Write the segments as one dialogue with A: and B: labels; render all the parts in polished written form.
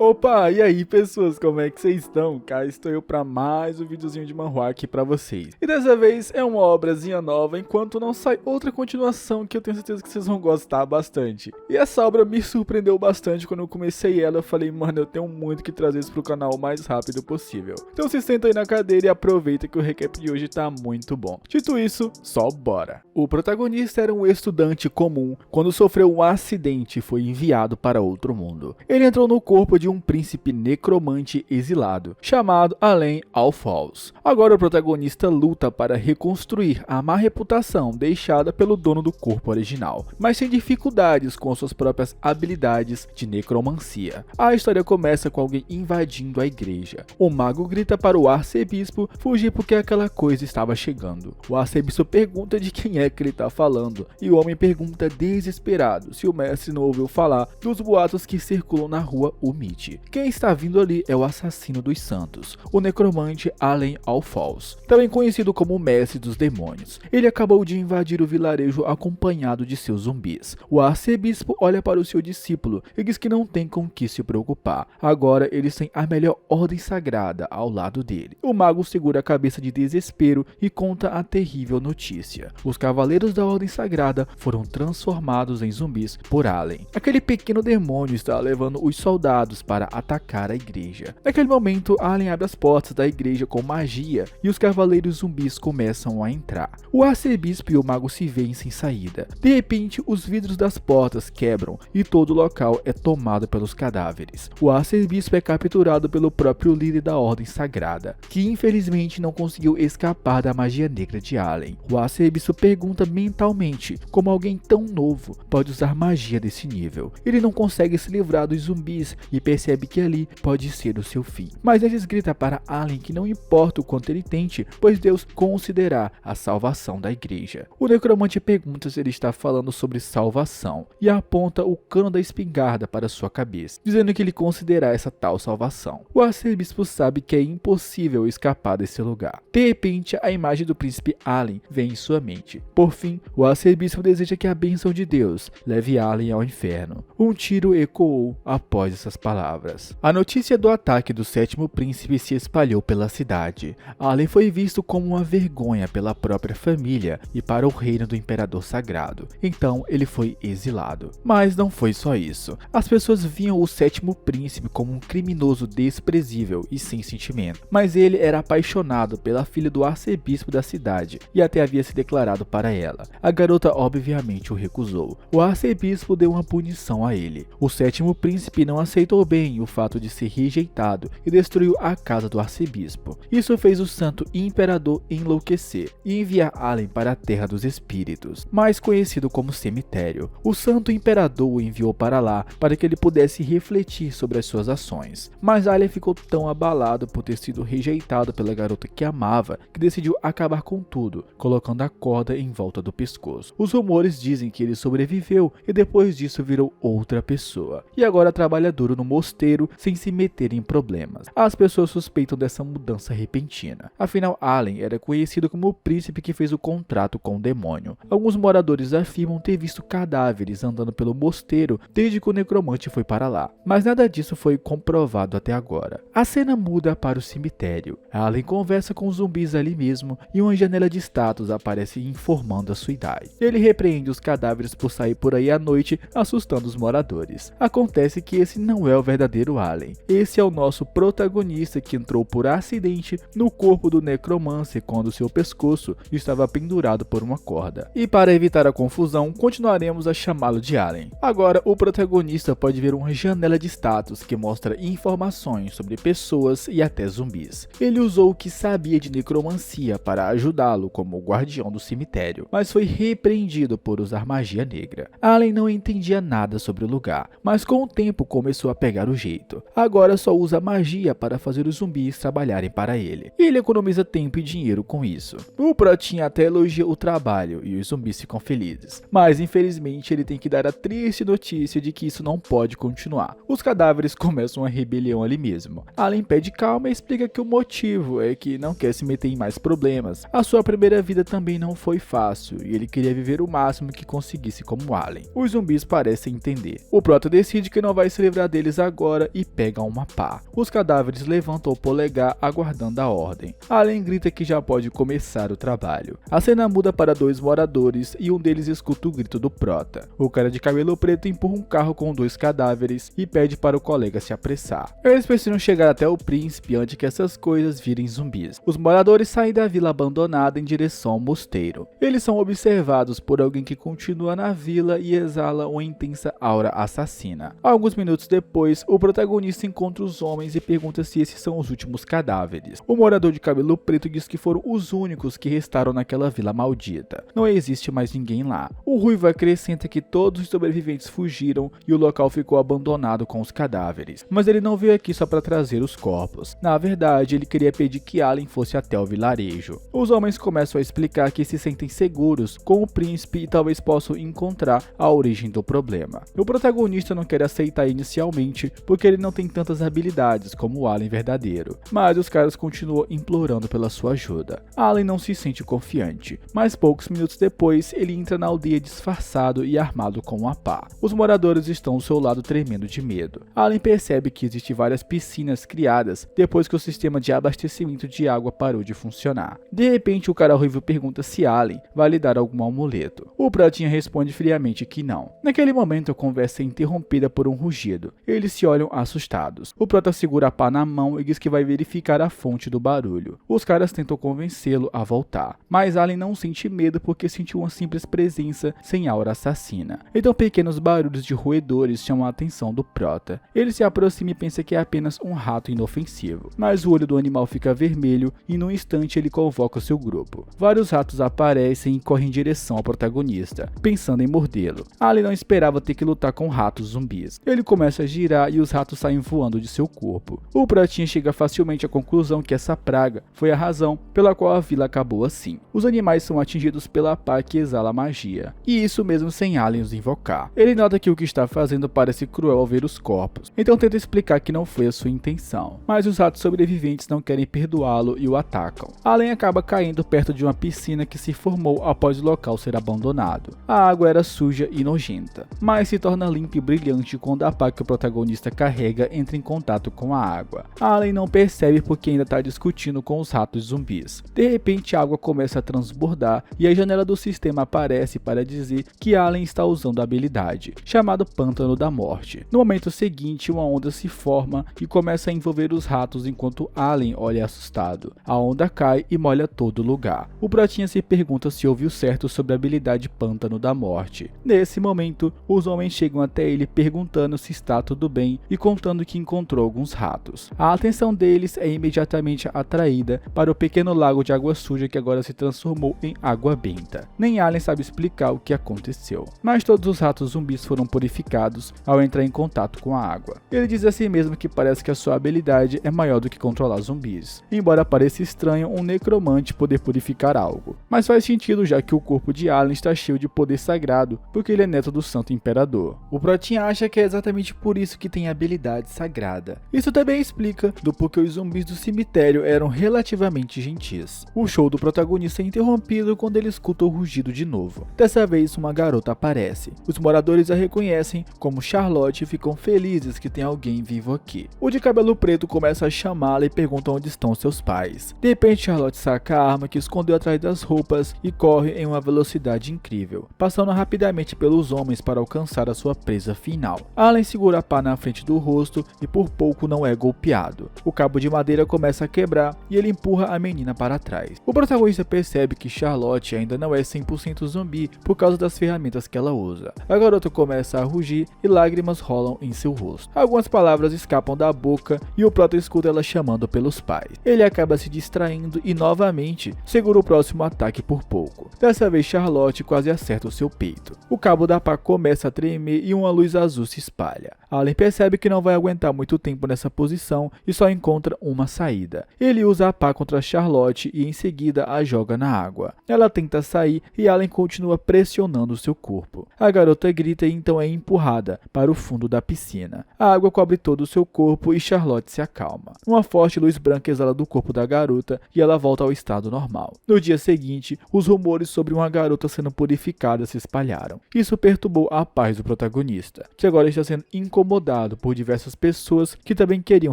A: Opa, e aí pessoas, como é que vocês estão? Cá estou eu para mais um videozinho de manhwa aqui para vocês. E dessa vez é uma obrazinha nova, enquanto não sai outra continuação que eu tenho certeza que vocês vão gostar bastante. E essa obra me surpreendeu bastante quando eu comecei ela, eu falei, mano, eu tenho muito que trazer isso pro canal o mais rápido possível. Então se senta aí na cadeira e aproveita que o recap de hoje tá muito bom. Dito isso, só bora! O protagonista era um estudante comum quando sofreu um acidente e foi enviado para outro mundo. Ele entrou no corpo de um príncipe necromante exilado, chamado Allen Alphonse. Agora o protagonista luta para reconstruir a má reputação deixada pelo dono do corpo original, mas tem dificuldades com suas próprias habilidades de necromancia. A história começa com alguém invadindo a igreja. O mago grita para o arcebispo fugir porque aquela coisa estava chegando. O arcebispo pergunta de quem é que ele está falando, e o homem pergunta desesperado se o mestre não ouviu falar dos boatos que circulam na rua Umite. Quem está vindo ali é o assassino dos santos, o necromante Allen Alphonse, também conhecido como o mestre dos demônios. Ele acabou de invadir o vilarejo acompanhado de seus zumbis. O arcebispo olha para o seu discípulo e diz que não tem com que se preocupar. Agora eles têm a melhor ordem sagrada ao lado dele. O mago segura a cabeça de desespero e conta a terrível notícia. Os cavaleiros da ordem sagrada foram transformados em zumbis por Allen. Aquele pequeno demônio está levando os soldados para atacar a igreja. Naquele momento, Allen abre as portas da igreja com magia e os cavaleiros zumbis começam a entrar. O arcebispo e o mago se veem sem saída. De repente, os vidros das portas quebram e todo o local é tomado pelos cadáveres. O arcebispo é capturado pelo próprio líder da ordem sagrada, que infelizmente não conseguiu escapar da magia negra de Allen. O arcebispo pergunta mentalmente como alguém tão novo pode usar magia desse nível. Ele não consegue se livrar dos zumbis e percebe que ali pode ser o seu fim. Mas eles gritam para Allen que não importa o quanto ele tente, pois Deus considerará a salvação da igreja. O necromante pergunta se ele está falando sobre salvação e aponta o cano da espingarda para sua cabeça, dizendo que ele considerará essa tal salvação. O arcebispo sabe que é impossível escapar desse lugar. De repente, a imagem do príncipe Allen vem em sua mente. Por fim, o arcebispo deseja que a bênção de Deus leve Allen ao inferno. Um tiro ecoou após essas palavras. A notícia do ataque do sétimo príncipe se espalhou pela cidade. Allen foi visto como uma vergonha pela própria família e para o reino do imperador sagrado. Então ele foi exilado. Mas não foi só isso. As pessoas viam o sétimo príncipe como um criminoso desprezível e sem sentimento. Mas ele era apaixonado pela filha do arcebispo da cidade e até havia se declarado para ela. A garota obviamente o recusou. O arcebispo deu uma punição a ele. O sétimo príncipe não aceitou bem o fato de ser rejeitado e destruiu a casa do arcebispo. Isso fez o santo imperador enlouquecer e enviar Allen para a terra dos espíritos, mais conhecido como cemitério. O santo imperador o enviou para lá para que ele pudesse refletir sobre as suas ações. Mas Allen ficou tão abalado por ter sido rejeitado pela garota que amava que decidiu acabar com tudo, colocando a corda em volta do pescoço. Os rumores dizem que ele sobreviveu e depois disso virou outra pessoa. E agora trabalha duro no mosteiro sem se meter em problemas. As pessoas suspeitam dessa mudança repentina. Afinal, Allen era conhecido como o príncipe que fez o contrato com o demônio. Alguns moradores afirmam ter visto cadáveres andando pelo mosteiro desde que o necromante foi para lá, mas nada disso foi comprovado até agora. A cena muda para o cemitério. Allen conversa com os zumbis ali mesmo e uma janela de status aparece informando a sua idade. Ele repreende os cadáveres por sair por aí à noite, assustando os moradores. Acontece que esse não é o verdadeiro Allen. Esse é o nosso protagonista que entrou por acidente no corpo do necromancer quando seu pescoço estava pendurado por uma corda. E para evitar a confusão, continuaremos a chamá-lo de Allen. Agora, o protagonista pode ver uma janela de status que mostra informações sobre pessoas e até zumbis. Ele usou o que sabia de necromancia para ajudá-lo como o guardião do cemitério, mas foi repreendido por usar magia negra. Allen não entendia nada sobre o lugar, mas com o tempo começou a pegar o jeito. Agora só usa magia para fazer os zumbis trabalharem para ele. Ele economiza tempo e dinheiro com isso. O Protinho até elogia o trabalho e os zumbis ficam felizes, mas infelizmente ele tem que dar a triste notícia de que isso não pode continuar. Os cadáveres começam uma rebelião ali mesmo. Allen pede calma e explica que o motivo é que não quer se meter em mais problemas. A sua primeira vida também não foi fácil e ele queria viver o máximo que conseguisse como Allen. Os zumbis parecem entender. O Proto decide que não vai se livrar deles agora agora e pega uma pá. Os cadáveres levantam o polegar aguardando a ordem. Allen grita que já pode começar o trabalho. A cena muda para dois moradores e um deles escuta o grito do prota. O cara de cabelo preto empurra um carro com dois cadáveres e pede para o colega se apressar. Eles precisam chegar até o príncipe antes que essas coisas virem zumbis. Os moradores saem da vila abandonada em direção ao mosteiro. Eles são observados por alguém que continua na vila e exala uma intensa aura assassina. Alguns minutos depois, o protagonista encontra os homens e pergunta se esses são os últimos cadáveres. O morador de cabelo preto diz que foram os únicos que restaram naquela vila maldita. Não existe mais ninguém lá. O ruivo acrescenta que todos os sobreviventes fugiram e o local ficou abandonado com os cadáveres. Mas ele não veio aqui só para trazer os corpos. Na verdade, ele queria pedir que Allen fosse até o vilarejo. Os homens começam a explicar que se sentem seguros com o príncipe e talvez possam encontrar a origem do problema. O protagonista não quer aceitar inicialmente porque ele não tem tantas habilidades como o Allen verdadeiro, mas os caras continuam implorando pela sua ajuda. Allen não se sente confiante, mas poucos minutos depois ele entra na aldeia disfarçado e armado com uma pá. Os moradores estão ao seu lado tremendo de medo. Allen percebe que existem várias piscinas criadas depois que o sistema de abastecimento de água parou de funcionar. De repente o cara ruivo pergunta se Allen vai lhe dar algum amuleto. O pratinha responde friamente que não. Naquele momento a conversa é interrompida por um rugido. Eles se olham assustados. O prota segura a pá na mão e diz que vai verificar a fonte do barulho. Os caras tentam convencê-lo a voltar, mas Allen não sente medo porque sentiu uma simples presença sem aura assassina. Então pequenos barulhos de roedores chamam a atenção do prota. Ele se aproxima e pensa que é apenas um rato inofensivo, mas o olho do animal fica vermelho e num instante ele convoca seu grupo. Vários ratos aparecem e correm em direção ao protagonista, pensando em mordê-lo. Allen não esperava ter que lutar com ratos zumbis. Ele começa a girar e os ratos saem voando de seu corpo. O pratinha chega facilmente à conclusão que essa praga foi a razão pela qual a vila acabou assim. Os animais são atingidos pela pá que exala magia, e isso mesmo sem Allen os invocar. Ele nota que o que está fazendo parece cruel ao ver os corpos, então tenta explicar que não foi a sua intenção, mas os ratos sobreviventes não querem perdoá-lo e o atacam. Allen acaba caindo perto de uma piscina que se formou após o local ser abandonado. A água era suja e nojenta, mas se torna limpa e brilhante quando a pá que o protagonista carrega entra em contato com a água. Allen não percebe porque ainda está discutindo com os ratos zumbis. De repente a água começa a transbordar e a janela do sistema aparece para dizer que Allen está usando a habilidade, chamado Pântano da Morte. No momento seguinte, uma onda se forma e começa a envolver os ratos enquanto Allen olha assustado. A onda cai e molha todo o lugar. O pratinha se pergunta se ouviu certo sobre a habilidade Pântano da Morte. Nesse momento, os homens chegam até ele perguntando se está tudo bem e contando que encontrou alguns ratos. A atenção deles é imediatamente atraída para o pequeno lago de água suja que agora se transformou em água benta. Nem Allen sabe explicar o que aconteceu, mas todos os ratos zumbis foram purificados ao entrar em contato com a água. Ele diz a si mesmo que parece que a sua habilidade é maior do que controlar zumbis, embora pareça estranho um necromante poder purificar algo. Mas faz sentido já que o corpo de Allen está cheio de poder sagrado, porque ele é neto do Santo Imperador. O pratinha acha que é exatamente por isso que tem habilidade sagrada. Isso também explica do porquê os zumbis do cemitério eram relativamente gentis. O show do protagonista é interrompido quando ele escuta o rugido de novo. Dessa vez uma garota aparece. Os moradores a reconhecem como Charlotte e ficam felizes que tem alguém vivo aqui. O de cabelo preto começa a chamá-la e pergunta onde estão seus pais. De repente Charlotte saca a arma que escondeu atrás das roupas e corre em uma velocidade incrível, passando rapidamente pelos homens para alcançar a sua presa final. Allen segura a pá na frente do rosto e por pouco não é golpeado. O cabo de madeira começa a quebrar e ele empurra a menina para trás. O protagonista percebe que Charlotte ainda não é 100% zumbi por causa das ferramentas que ela usa. A garota começa a rugir e lágrimas rolam em seu rosto. Algumas palavras escapam da boca e o prota escuta ela chamando pelos pais. Ele acaba se distraindo e novamente segura o próximo ataque por pouco. Dessa vez Charlotte quase acerta o seu peito. O cabo da pá começa a tremer e uma luz azul se espalha. Allen percebe que não vai aguentar muito tempo nessa posição e só encontra uma saída. Ele usa a pá contra Charlotte e em seguida a joga na água. Ela tenta sair e Allen continua pressionando seu corpo. A garota grita e então é empurrada para o fundo da piscina. A água cobre todo o seu corpo e Charlotte se acalma. Uma forte luz branca exala do corpo da garota e ela volta ao estado normal. No dia seguinte, os rumores sobre uma garota sendo purificada se espalharam. Isso perturbou a paz do protagonista, que agora está sendo incomodado controlado por diversas pessoas que também queriam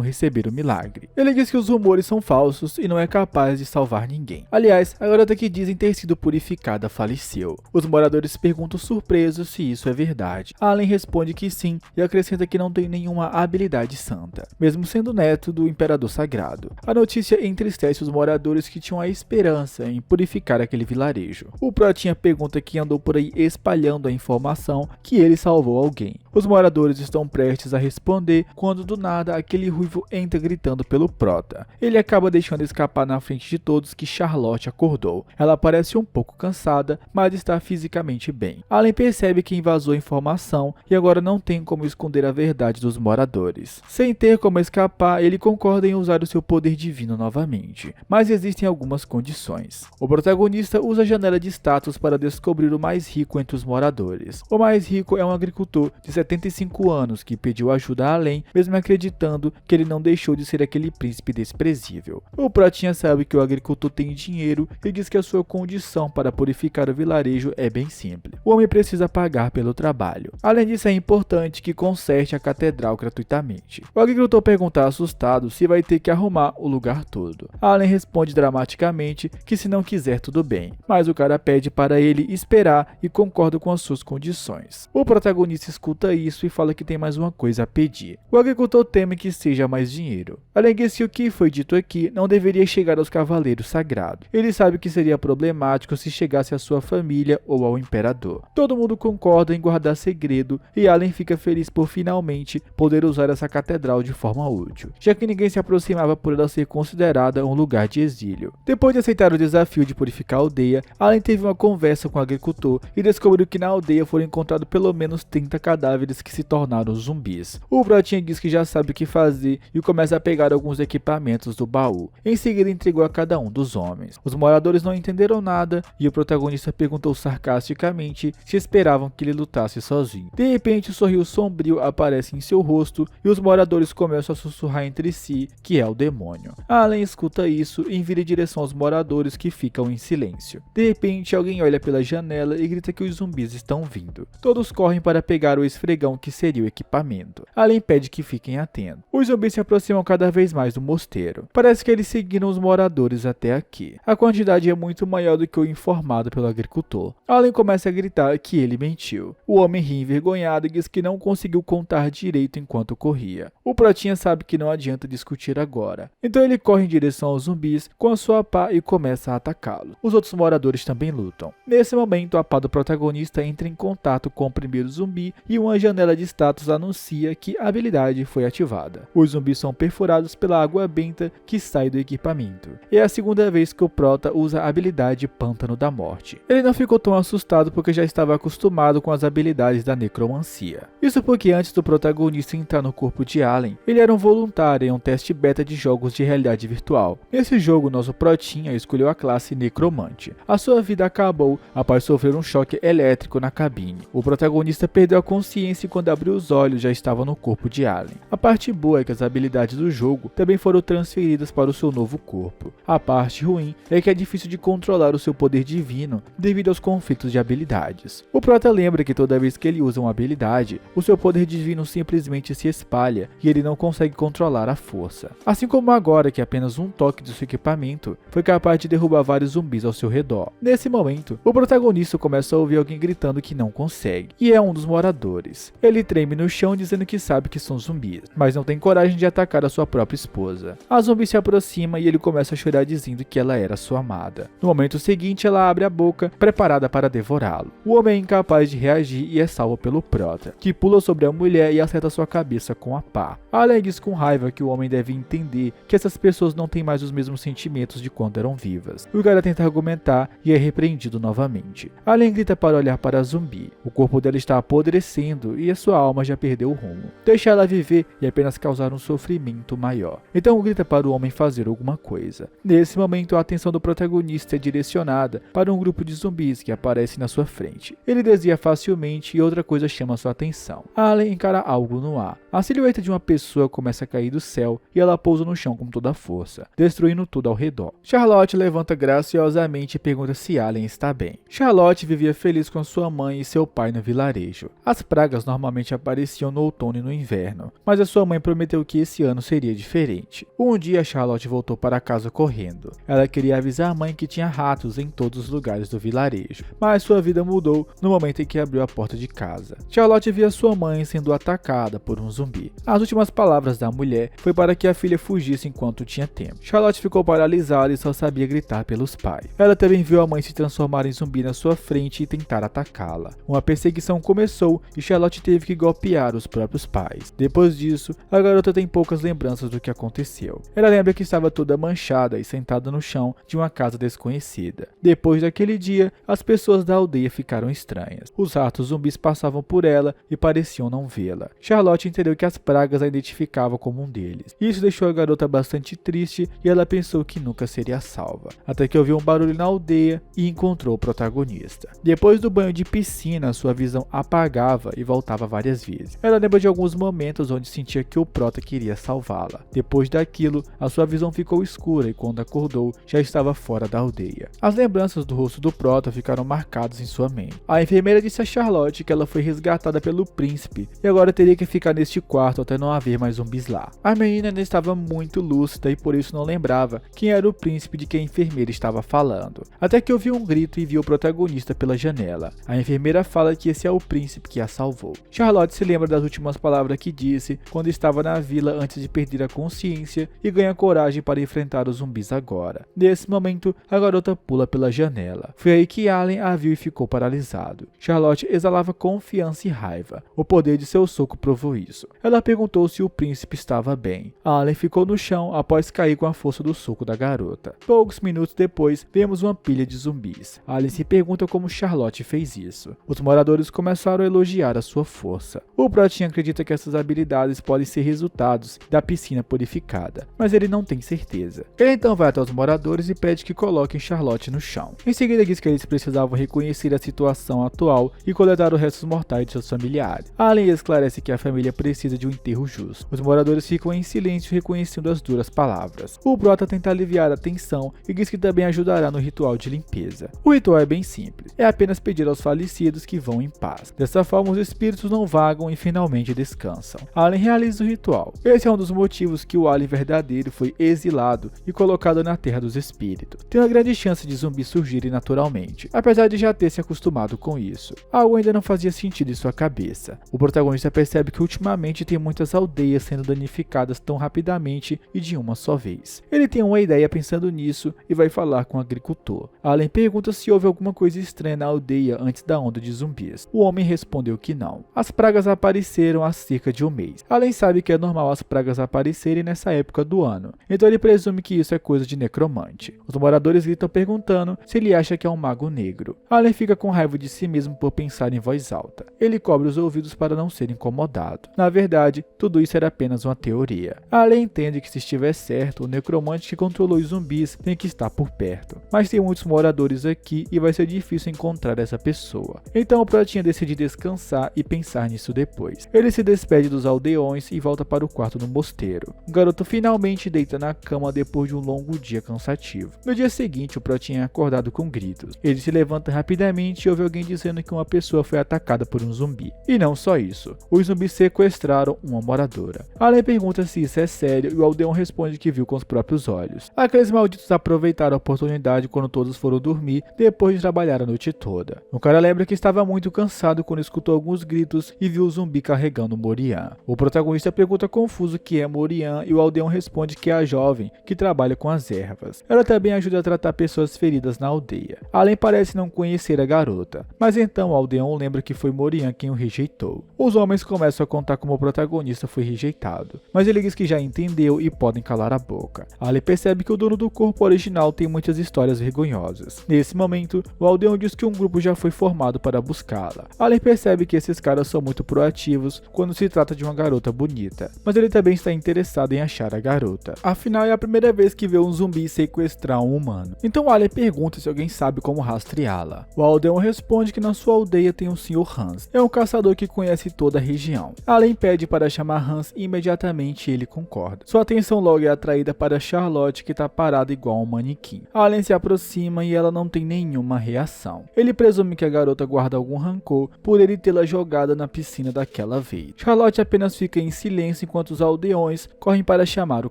A: receber o milagre. Ele diz que os rumores são falsos e não é capaz de salvar ninguém. Aliás, a garota que dizem ter sido purificada faleceu. Os moradores perguntam surpresos se isso é verdade. Allen responde que sim e acrescenta que não tem nenhuma habilidade santa, mesmo sendo neto do imperador sagrado. A notícia entristece os moradores que tinham a esperança em purificar aquele vilarejo. O Protinha pergunta que andou por aí espalhando a informação que ele salvou alguém. Os moradores estão prestes a responder quando do nada aquele ruivo entra gritando pelo Prota. Ele acaba deixando escapar na frente de todos que Charlotte acordou. Ela parece um pouco cansada, mas está fisicamente bem. Allen percebe que invasou a informação e agora não tem como esconder a verdade dos moradores. Sem ter como escapar, ele concorda em usar o seu poder divino novamente, mas existem algumas condições. O protagonista usa a janela de status para descobrir o mais rico entre os moradores. O mais rico é um agricultor de 75 anos que pediu ajuda a Allen, mesmo acreditando que ele não deixou de ser aquele príncipe desprezível. O Protinha sabe que o agricultor tem dinheiro e diz que a sua condição para purificar o vilarejo é bem simples. O homem precisa pagar pelo trabalho. Além disso, é importante que conserte a catedral gratuitamente. O agricultor pergunta assustado se vai ter que arrumar o lugar todo. Allen responde dramaticamente que se não quiser tudo bem, mas o cara pede para ele esperar e concorda com as suas condições. O protagonista escuta isso e fala que tem mais uma coisa a pedir. O agricultor teme que seja mais dinheiro. Além disso, o que foi dito aqui não deveria chegar aos cavaleiros sagrados. Ele sabe que seria problemático se chegasse à sua família ou ao imperador. Todo mundo concorda em guardar segredo e Allen fica feliz por finalmente poder usar essa catedral de forma útil, já que ninguém se aproximava por ela ser considerada um lugar de exílio. Depois de aceitar o desafio de purificar a aldeia, Allen teve uma conversa com o agricultor e descobriu que na aldeia foram encontrados pelo menos 30 cadáveres que se tornaram zumbis. O Brotinha diz que já sabe o que fazer e começa a pegar alguns equipamentos do baú. Em seguida entregou a cada um dos homens. Os moradores não entenderam nada e o protagonista perguntou sarcasticamente se esperavam que ele lutasse sozinho. De repente, um sorriso sombrio aparece em seu rosto e os moradores começam a sussurrar entre si que é o demônio. Allen escuta isso e vira em direção aos moradores que ficam em silêncio. De repente, alguém olha pela janela e grita que os zumbis estão vindo. Todos correm para pegar o esfregão que seria o equipamento. Allen pede que fiquem atentos. Os zumbis se aproximam cada vez mais do mosteiro. Parece que eles seguiram os moradores até aqui. A quantidade é muito maior do que o informado pelo agricultor. Allen começa a gritar que ele mentiu. O homem ri envergonhado e diz que não conseguiu contar direito enquanto corria. O Protinha sabe que não adianta discutir agora. Então ele corre em direção aos zumbis com a sua pá e começa a atacá-los. Os outros moradores também lutam. Nesse momento, a pá do protagonista entra em contato com o primeiro zumbi e uma janela de status anuncia que a habilidade foi ativada. Os zumbis são perfurados pela água benta que sai do equipamento. É a segunda vez que o Prota usa a habilidade Pântano da Morte. Ele não ficou tão assustado porque já estava acostumado com as habilidades da necromancia. Isso porque antes do protagonista entrar no corpo de Allen, ele era um voluntário em um teste beta de jogos de realidade virtual. Nesse jogo, nosso Protinha escolheu a classe Necromante. A sua vida acabou após sofrer um choque elétrico na cabine. O protagonista perdeu a consciência e quando abriu os olhos já estava no corpo de Allen. A parte boa é que as habilidades do jogo também foram transferidas para o seu novo corpo. A parte ruim é que é difícil de controlar o seu poder divino devido aos conflitos de habilidades. O Prota lembra que toda vez que ele usa uma habilidade, o seu poder divino simplesmente se espalha e ele não consegue controlar a força. Assim como agora que apenas um toque do seu equipamento foi capaz de derrubar vários zumbis ao seu redor. Nesse momento, o protagonista começa a ouvir alguém gritando que não consegue, e é um dos moradores. Ele treme no chão dizendo que sabe que são zumbis, mas não tem coragem de atacar a sua própria esposa. A zumbi se aproxima e ele começa a chorar dizendo que ela era sua amada. No momento seguinte, ela abre a boca, preparada para devorá-lo. O homem é incapaz de reagir e é salvo pelo Prota, que pula sobre a mulher e acerta sua cabeça com a pá. Allen diz com raiva que o homem deve entender que essas pessoas não têm mais os mesmos sentimentos de quando eram vivas. O cara tenta argumentar e é repreendido novamente. Allen grita para olhar para a zumbi. O corpo dela está apodrecendo e a sua alma já perdeu o rumo. Deixa ela viver e apenas causar um sofrimento maior. Então grita para o homem fazer alguma coisa. Nesse momento, a atenção do protagonista é direcionada para um grupo de zumbis que aparece na sua frente. Ele desvia facilmente e outra coisa chama sua atenção. Allen encara algo no ar. A silhueta de uma pessoa começa a cair do céu e ela pousa no chão com toda a força, destruindo tudo ao redor. Charlotte levanta graciosamente e pergunta se Allen está bem. Charlotte vivia feliz com sua mãe e seu pai no vilarejo. As pragas normalmente apareciam no outono e no inverno, mas a sua mãe prometeu que esse ano seria diferente. Um dia Charlotte voltou para casa correndo. Ela queria avisar a mãe que tinha ratos em todos os lugares do vilarejo, mas sua vida mudou no momento em que abriu a porta de casa. Charlotte via sua mãe sendo atacada por um zumbi. As últimas palavras da mulher foi para que a filha fugisse enquanto tinha tempo. Charlotte ficou paralisada e só sabia gritar pelos pais. Ela também viu a mãe se transformar em zumbi na sua frente e tentar atacá-la. Uma perseguição começou e Charlotte teve que golpear os próprios pais. Depois disso, a garota tem poucas lembranças do que aconteceu. Ela lembra que estava toda manchada e sentada no chão de uma casa desconhecida. Depois daquele dia, as pessoas da aldeia ficaram estranhas. Os ratos zumbis passavam por ela e pareciam não vê-la. Charlotte entendeu que as pragas a identificavam como um deles. Isso deixou a garota bastante triste e ela pensou que nunca seria salva. Até que ouviu um barulho na aldeia e encontrou o protagonista. Depois do banho de piscina, sua visão apagava e voltava várias vezes. Ela lembra de alguns momentos onde sentia que o prota queria salvá-la. Depois daquilo, a sua visão ficou escura e quando acordou, já estava fora da aldeia. As lembranças do rosto do prota ficaram marcadas em sua mente. A enfermeira disse a Charlotte que ela foi resgatada pelo príncipe e agora teria que ficar neste quarto até não haver mais zumbis lá. A menina ainda estava muito lúcida e por isso não lembrava quem era o príncipe de que a enfermeira estava falando. Até que ouviu um grito e viu o protagonista pela janela. A enfermeira fala que esse é o príncipe que a salvou. Charlotte se lembra das últimas palavras que disse quando estava na vila antes de perder a consciência e ganha coragem para enfrentar os zumbis agora. Nesse momento, a garota pula pela janela. Foi aí que Allen a viu e ficou paralisado. Charlotte exalava confiança e raiva. O poder de seu soco provou isso. Ela perguntou se o príncipe estava bem. Allen ficou no chão após cair com a força do soco da garota. Poucos minutos depois, vemos uma pilha de zumbis. Allen se pergunta como Charlotte fez isso. Os moradores começaram a elogiar a sua força. O Protinho acredita que essas habilidades podem ser resultados da piscina purificada, mas ele não tem certeza. Ele então vai até os moradores e pede que coloquem Charlotte no chão. Em seguida diz que eles precisavam reconhecer a situação atual e coletar os restos mortais de seus familiares. Allen esclarece que a família precisa de um enterro justo. Os moradores ficam em silêncio reconhecendo as duras palavras. O Prota tenta aliviar a tensão e diz que também ajudará no ritual de limpeza. O ritual é bem simples, é apenas pedir aos falecidos que vão em paz. Dessa forma os espíritos não vagam e finalmente descansam. Allen realiza o ritual. Esse é um dos motivos que o Allen verdadeiro foi exilado e colocado na Terra dos Espíritos. Tem uma grande chance de zumbis surgirem naturalmente, apesar de já ter se acostumado com isso. Algo ainda não fazia sentido em sua cabeça. O protagonista percebe que ultimamente tem muitas aldeias sendo danificadas tão rapidamente e de uma só vez. Ele tem uma ideia pensando nisso e vai falar com o agricultor. Allen pergunta se houve alguma coisa estranha na aldeia antes da onda de zumbis. O homem respondeu que não. As pragas apareceram há cerca de um mês. Allen sabe que é normal as pragas aparecerem nessa época do ano, então ele presume que isso é coisa de necromante. Os moradores gritam perguntando se ele acha que é um mago negro. Allen fica com raiva de si mesmo por pensar em voz alta. Ele cobre os ouvidos para não ser incomodado. Na verdade, tudo isso era apenas uma teoria. Allen entende que se estiver certo, o necromante que controlou os zumbis tem que estar por perto. Mas tem muitos moradores aqui e vai ser difícil encontrar essa pessoa. Então o Protinha decide descansar e pensar nisso depois. Ele se despede dos aldeões e volta para o quarto do mosteiro. O garoto finalmente deita na cama depois de um longo dia cansativo. No dia seguinte, o Protinha é acordado com gritos. Ele se levanta rapidamente e ouve alguém dizendo que uma pessoa foi atacada por um zumbi. E não só isso, os zumbis sequestraram uma moradora. Allen pergunta se isso é sério e o aldeão responde que viu com os próprios olhos. Aqueles malditos aproveitaram a oportunidade quando todos foram dormir depois de trabalhar a noite toda. O cara lembra que estava muito cansado quando escutou alguns gritos e viu o zumbi carregando Morian. O protagonista pergunta confuso que é Morian e o aldeão responde que é a jovem que trabalha com as ervas. Ela também ajuda a tratar pessoas feridas na aldeia. Allen parece não conhecer a garota, mas então o aldeão lembra que foi Morian quem o rejeitou. Os homens começam a contar como o protagonista foi rejeitado, mas ele diz que já entendeu e podem calar a boca. Allen percebe que o dono do corpo original tem muitas histórias vergonhosas. Nesse momento, o aldeão diz que um grupo já foi formado para buscá-la. Allen percebe que esses caras são muito proativos quando se trata de uma garota bonita, mas ele também está interessado em achar a garota. Afinal, é a primeira vez que vê um zumbi sequestrar um humano. Então Allen pergunta se alguém sabe como rastreá-la. O aldeão responde que na sua aldeia tem um Sr. Hans. É um caçador que conhece toda a região. Allen pede para chamar Hans e imediatamente ele concorda. Sua atenção logo é atraída para Charlotte, que está parada igual um manequim. Allen se aproxima e ela não tem nenhuma reação. Ele presume que a garota guarda algum rancor por ele tê-la jogada na piscina daquela daquela vez. Charlotte apenas fica em silêncio enquanto os aldeões correm para chamar o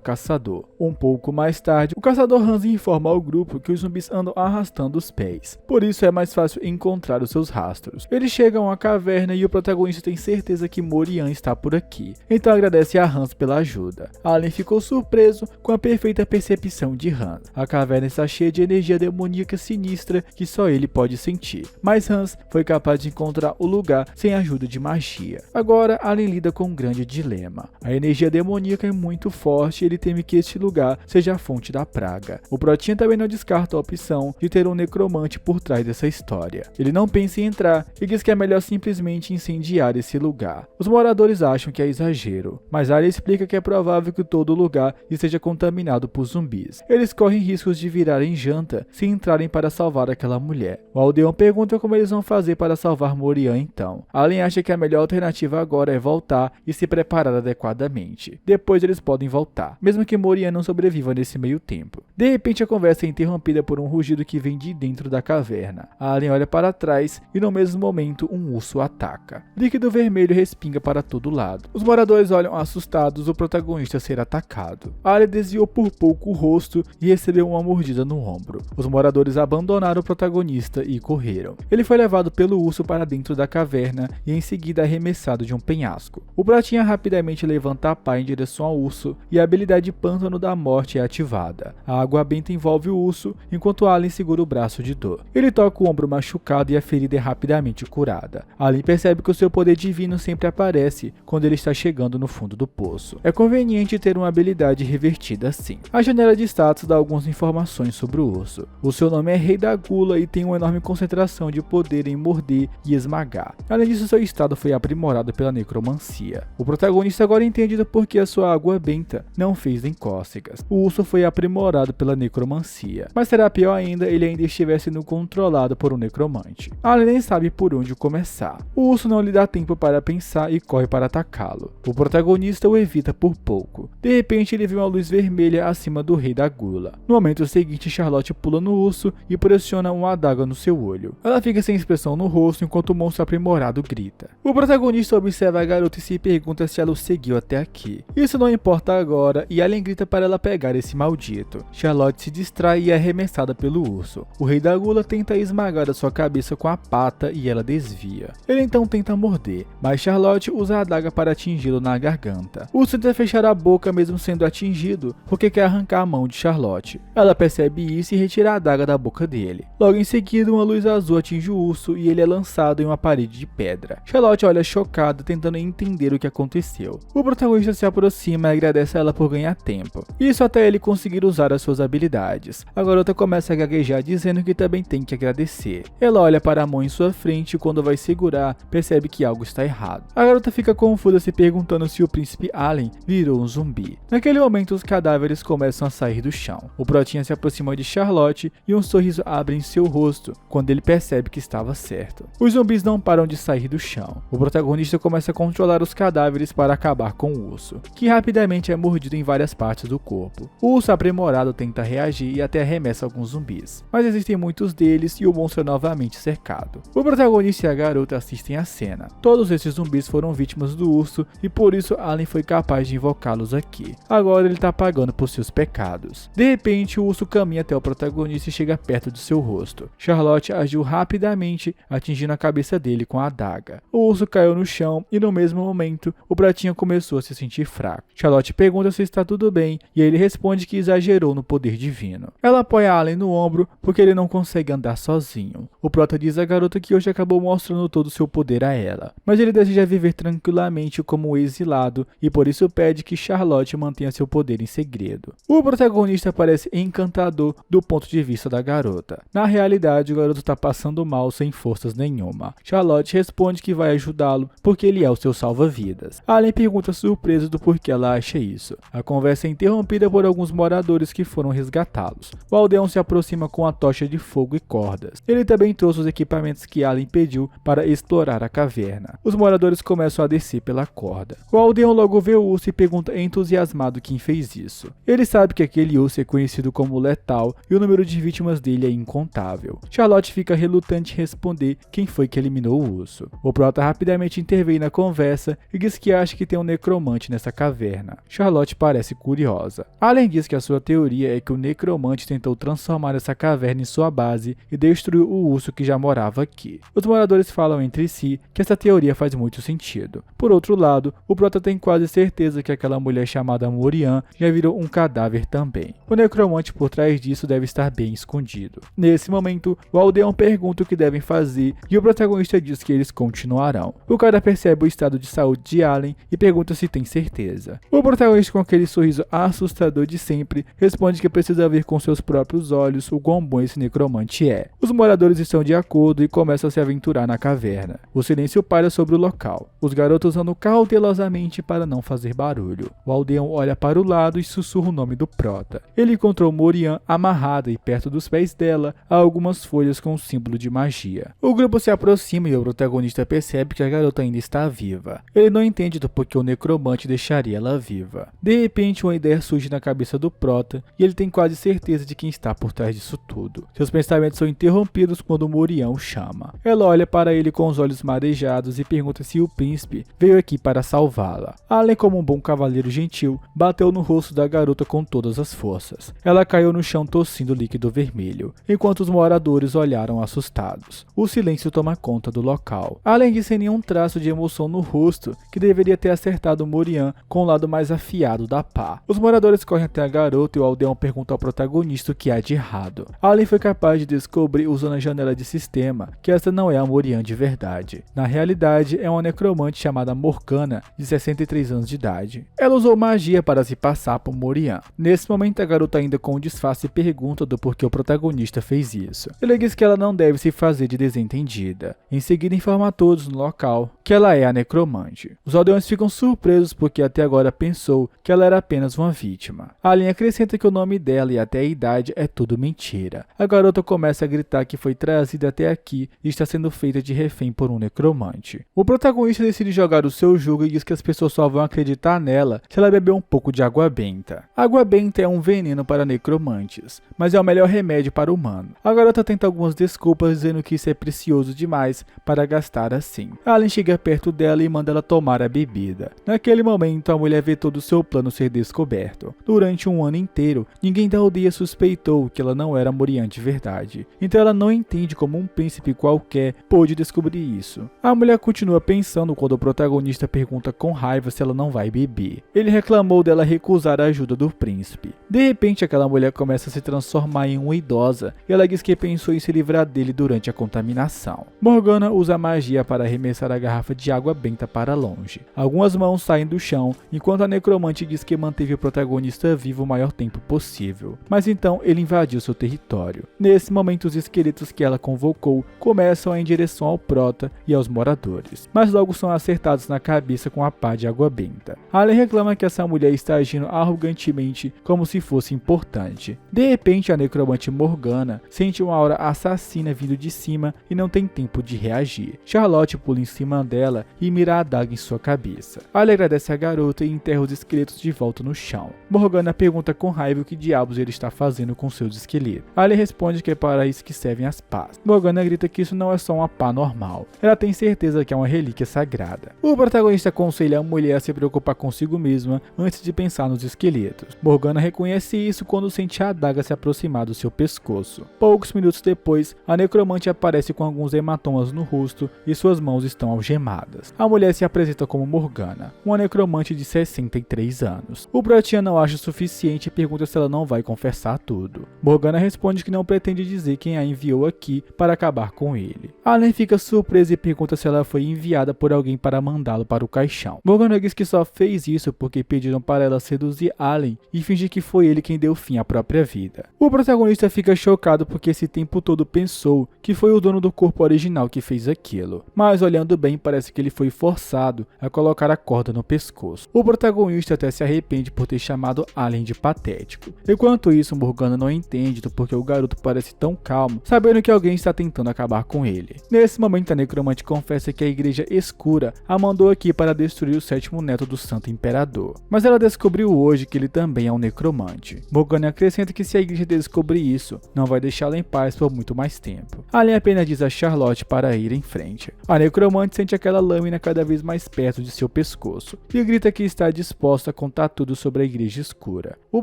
A: caçador. Um pouco mais tarde, o caçador Hans informa ao grupo que os zumbis andam arrastando os pés, por isso é mais fácil encontrar os seus rastros. Eles chegam à caverna e o protagonista tem certeza que Morian está por aqui, então agradece a Hans pela ajuda. Allen ficou surpreso com a perfeita percepção de Hans. A caverna está cheia de energia demoníaca sinistra que só ele pode sentir, mas Hans foi capaz de encontrar o lugar sem a ajuda de magia. Agora Allen lida com um grande dilema. A energia demoníaca é muito forte e ele teme que este lugar seja a fonte da praga. O Protinha também não descarta a opção de ter um necromante por trás dessa história. Ele não pensa em entrar e diz que é melhor simplesmente incendiar esse lugar. Os moradores acham que é exagero, mas Allen explica que é provável que todo lugar esteja contaminado por zumbis. Eles correm riscos de virarem janta se entrarem para salvar aquela mulher. O aldeão pergunta como eles vão fazer para salvar Morian então. Allen acha que a melhor alternativa agora é voltar e se preparar adequadamente. Depois eles podem voltar, mesmo que Morian não sobreviva nesse meio tempo. De repente a conversa é interrompida por um rugido que vem de dentro da caverna. Allen olha para trás e no mesmo momento um urso ataca. Líquido vermelho respinga para todo lado. Os moradores olham assustados o protagonista ser atacado. Allen desviou por pouco o rosto e recebeu uma mordida no ombro. Os moradores abandonaram o protagonista e correram. Ele foi levado pelo urso para dentro da caverna e em seguida arremessado de um penhasco. O Pratinha rapidamente levanta a pá em direção ao urso e a habilidade Pântano da Morte é ativada. A água benta envolve o urso enquanto Allen segura o braço de dor. Ele toca o ombro machucado e a ferida é rapidamente curada. Allen percebe que o seu poder divino sempre aparece quando ele está chegando no fundo do poço. É conveniente ter uma habilidade revertida assim. A janela de status dá algumas informações sobre o urso. O seu nome é Rei da Gula e tem uma enorme concentração de poder em morder e esmagar. Além disso, seu estado foi aprimorado pela necromancia. O protagonista agora entende do porquê a sua água benta não fez nem cócegas. O urso foi aprimorado pela necromancia, mas será pior ainda ele ainda estiver sendo controlado por um necromante. Allen nem sabe por onde começar. O urso não lhe dá tempo para pensar e corre para atacá-lo. O protagonista o evita por pouco. De repente ele vê uma luz vermelha acima do Rei da Gula. No momento seguinte, Charlotte pula no urso e pressiona uma adaga no seu olho. Ela fica sem expressão no rosto enquanto o monstro aprimorado grita. O protagonista observa a garota e se pergunta se ela o seguiu até aqui. Isso não importa agora e Allen grita para ela pegar esse maldito. Charlotte se distrai e é arremessada pelo urso. O Rei da Gula tenta esmagar a sua cabeça com a pata e ela desvia. Ele então tenta morder, mas Charlotte usa a adaga para atingi-lo na garganta. O urso tenta fechar a boca mesmo sendo atingido, porque quer arrancar a mão de Charlotte. Ela percebe isso e retira a adaga da boca dele. Logo em seguida, uma luz azul atinge o urso e ele é lançado em uma parede de pedra. Charlotte olha chocada, tentando entender o que aconteceu. O protagonista se aproxima e agradece a ela por ganhar tempo. Isso até ele conseguir usar as suas habilidades. A garota começa a gaguejar dizendo que também tem que agradecer. Ela olha para a mão em sua frente e quando vai segurar, percebe que algo está errado. A garota fica confusa se perguntando se o príncipe Allen virou um zumbi. Naquele momento, os cadáveres começam a sair do chão. O Protinha se aproxima de Charlotte e um sorriso abre em seu rosto quando ele percebe que estava certo. Os zumbis não param de sair do chão. O protagonista começa a controlar os cadáveres para acabar com o urso, que rapidamente é mordido em várias partes do corpo. O urso aprimorado tenta reagir e até arremessa alguns zumbis, mas existem muitos deles e o monstro é novamente cercado. O protagonista e a garota assistem a cena. Todos esses zumbis foram vítimas do urso e por isso Allen foi capaz de invocá-los aqui. Agora ele está pagando por seus pecados. De repente, o urso caminha até o protagonista e chega perto de seu rosto. Charlotte agiu rapidamente, atingindo a cabeça dele com a adaga. O urso caiu no chão e no mesmo momento, o Pratinha começou a se sentir fraco. Charlotte pergunta se está tudo bem e ele responde que exagerou no poder divino. Ela apoia Allen no ombro porque ele não consegue andar sozinho. O Prota diz à garota que hoje acabou mostrando todo o seu poder a ela, mas ele deseja viver tranquilamente como um exilado e por isso pede que Charlotte mantenha seu poder em segredo. O protagonista parece encantador do ponto de vista da garota. Na realidade, o garoto está passando mal sem forças nenhuma. Charlotte responde que vai ajudá-lo porque ele é o seu salva-vidas. Allen pergunta surpreso do porquê ela acha isso. A conversa é interrompida por alguns moradores que foram resgatá-los. O aldeão se aproxima com a tocha de fogo e cordas. Ele também trouxe os equipamentos que Allen pediu para explorar a caverna. Os moradores começam a descer pela corda. O aldeão logo vê o urso e pergunta entusiasmado quem fez isso. Ele sabe que aquele urso é conhecido como letal e o número de vítimas dele é incontável. Charlotte fica relutante em responder quem foi que eliminou o urso. O prota rapidamente intervém na conversa e diz que acha que tem um necromante nessa caverna. Charlotte parece curiosa. Allen diz que a sua teoria é que o necromante tentou transformar essa caverna em sua base e destruiu o urso que já morava aqui. Os moradores falam entre si que essa teoria faz muito sentido. Por outro lado, o prota tem quase certeza que aquela mulher chamada Morian já virou um cadáver também. O necromante por trás disso deve estar bem escondido. Nesse momento, o aldeão pergunta o que devem fazer e o protagonista diz que eles continuarão. O cara percebe o estado de saúde de Allen e pergunta se tem certeza. O protagonista, com aquele sorriso assustador de sempre, responde que precisa ver com seus próprios olhos o quão bom esse necromante é. Os moradores estão de acordo e começam a se aventurar na caverna. O silêncio paira sobre o local. Os garotos andam cautelosamente para não fazer barulho. O aldeão olha para o lado e sussurra o nome do prota. Ele encontrou Morian amarrada e perto dos pés dela há algumas folhas com um símbolo de magia. O grupo se aproxima e o protagonista percebe que a garota ainda está viva. Ele não entende do porquê o necromante deixaria ela viva. De repente, uma ideia surge na cabeça do prota e ele tem quase certeza de quem está por trás disso tudo. Seus pensamentos são interrompidos quando Morian o chama. Ela olha para ele com os olhos marejados e pergunta se o príncipe veio aqui para salvá-la. Allen, como um bom cavaleiro gentil, bateu no rosto da garota com todas as forças. Ela caiu no chão tossindo líquido vermelho, enquanto os moradores olharam assustados. O silêncio toma conta do local. Além de sem nenhum traço de emoção no rosto, que deveria ter acertado Morian com o lado mais afiado da pá. Os moradores correm até a garota e o aldeão pergunta ao protagonista o que há de errado. Allen foi capaz de descobrir, usando a janela de sistema, que essa não é a Morian de verdade. Na realidade, é uma necromante chamada Morgana, de 63 anos de idade. Ela usou magia para se passar por Morian. Nesse momento, a garota, ainda com um disfarce, pergunta do porquê o protagonista fez isso. Ele diz que ela não deve se fazer de desentendida. Em seguida, informa a todos no local que ela é a necromante. Os aldeões ficam surpresos porque até agora pensou que ela era apenas uma vítima. Allen acrescenta que o nome dela e até a idade é tudo mentira. A garota começa a gritar que foi trazida até aqui e está sendo feita de refém por um necromante. O protagonista decide jogar o seu jogo e diz que as pessoas só vão acreditar nela se ela beber um pouco de água benta. Água benta é um veneno para necromantes, mas é o melhor remédio para o humano. A garota tenta algumas desculpas dizendo que isso é precioso demais para gastar assim. Allen chega perto dela e manda ela tomar a bebida. Naquele momento, a mulher vê todo o seu plano ser descoberto. Durante um ano inteiro, ninguém da aldeia suspeitou que ela não era Morian de verdade. Então ela não entende como um príncipe qualquer pôde descobrir isso. A mulher continua pensando quando o protagonista pergunta com raiva se ela não vai beber. Ele reclamou dela recusar a ajuda do príncipe. De repente, aquela mulher começa a se transformar em uma idosa e ela diz que pensou em se livrar dele durante a contaminação. Morgana usa magia para arremessar a garrafa de água benta para longe. Algumas mãos saem do chão, enquanto a necromante diz que manteve o protagonista vivo o maior tempo possível. Mas então ele invadiu seu território. Nesse momento, os esqueletos que ela convocou começam a ir em direção ao prota e aos moradores, mas logo são acertados na cabeça com a pá de água benta. Allen reclama que essa mulher está agindo arrogantemente como se fosse importante. De repente, a necromante Morgana sente uma aura assassina vindo de cima e não tem tempo de reagir. Charlotte pula em cima dela e mira a adaga em sua cabeça. Allen agradece a garota e enterra os esqueletos de volta no chão. Morgana pergunta com raiva o que diabos ele está fazendo com seus esqueletos. Allen responde que é para isso que servem as pás. Morgana grita que isso não é só uma pá normal. Ela tem certeza que é uma relíquia sagrada. O protagonista aconselha a mulher a se preocupar consigo mesma antes de pensar nos esqueletos. Morgana reconhece isso quando sente a adaga se aproximar do seu pescoço. Poucos minutos depois, a necromante aparece com alguns hematomas no rosto e suas mãos estão algemadas. A mulher se apresenta como Morgana, uma necromante de 63 anos. O Protinha não acha o suficiente e pergunta se ela não vai confessar tudo. Morgana responde que não pretende dizer quem a enviou aqui para acabar com ele. Allen fica surpresa e pergunta se ela foi enviada por alguém para mandá-lo para o caixão. Morgana diz que só fez isso porque pediram para ela seduzir Allen e fingir que foi ele quem deu fim à própria vida. O protagonista fica chocado porque esse tempo todo pensou que foi o dono do corpo original que fez aquilo, mas olhando bem parece que ele foi forçado a colocar a corda no pescoço. O protagonista até se arrepende por ter chamado Allen de patético. garoto. Enquanto isso, Morgana não entende do porquê o garoto parece tão calmo, sabendo que alguém está tentando acabar com ele. Nesse momento, a necromante confessa que a Igreja Escura a mandou aqui para destruir o 7º neto do Santo Imperador. Mas ela descobriu hoje que ele também é um necromante. Morgana acrescenta que se a Igreja descobrir isso, não vai deixá-la em paz por muito mais tempo. Alien apenas diz a Charlotte para ir em frente. A necromante sente aquela lâmina cada vez mais perto de seu pescoço e grita que está disposta a contar tudo sobre a Igreja Escura. O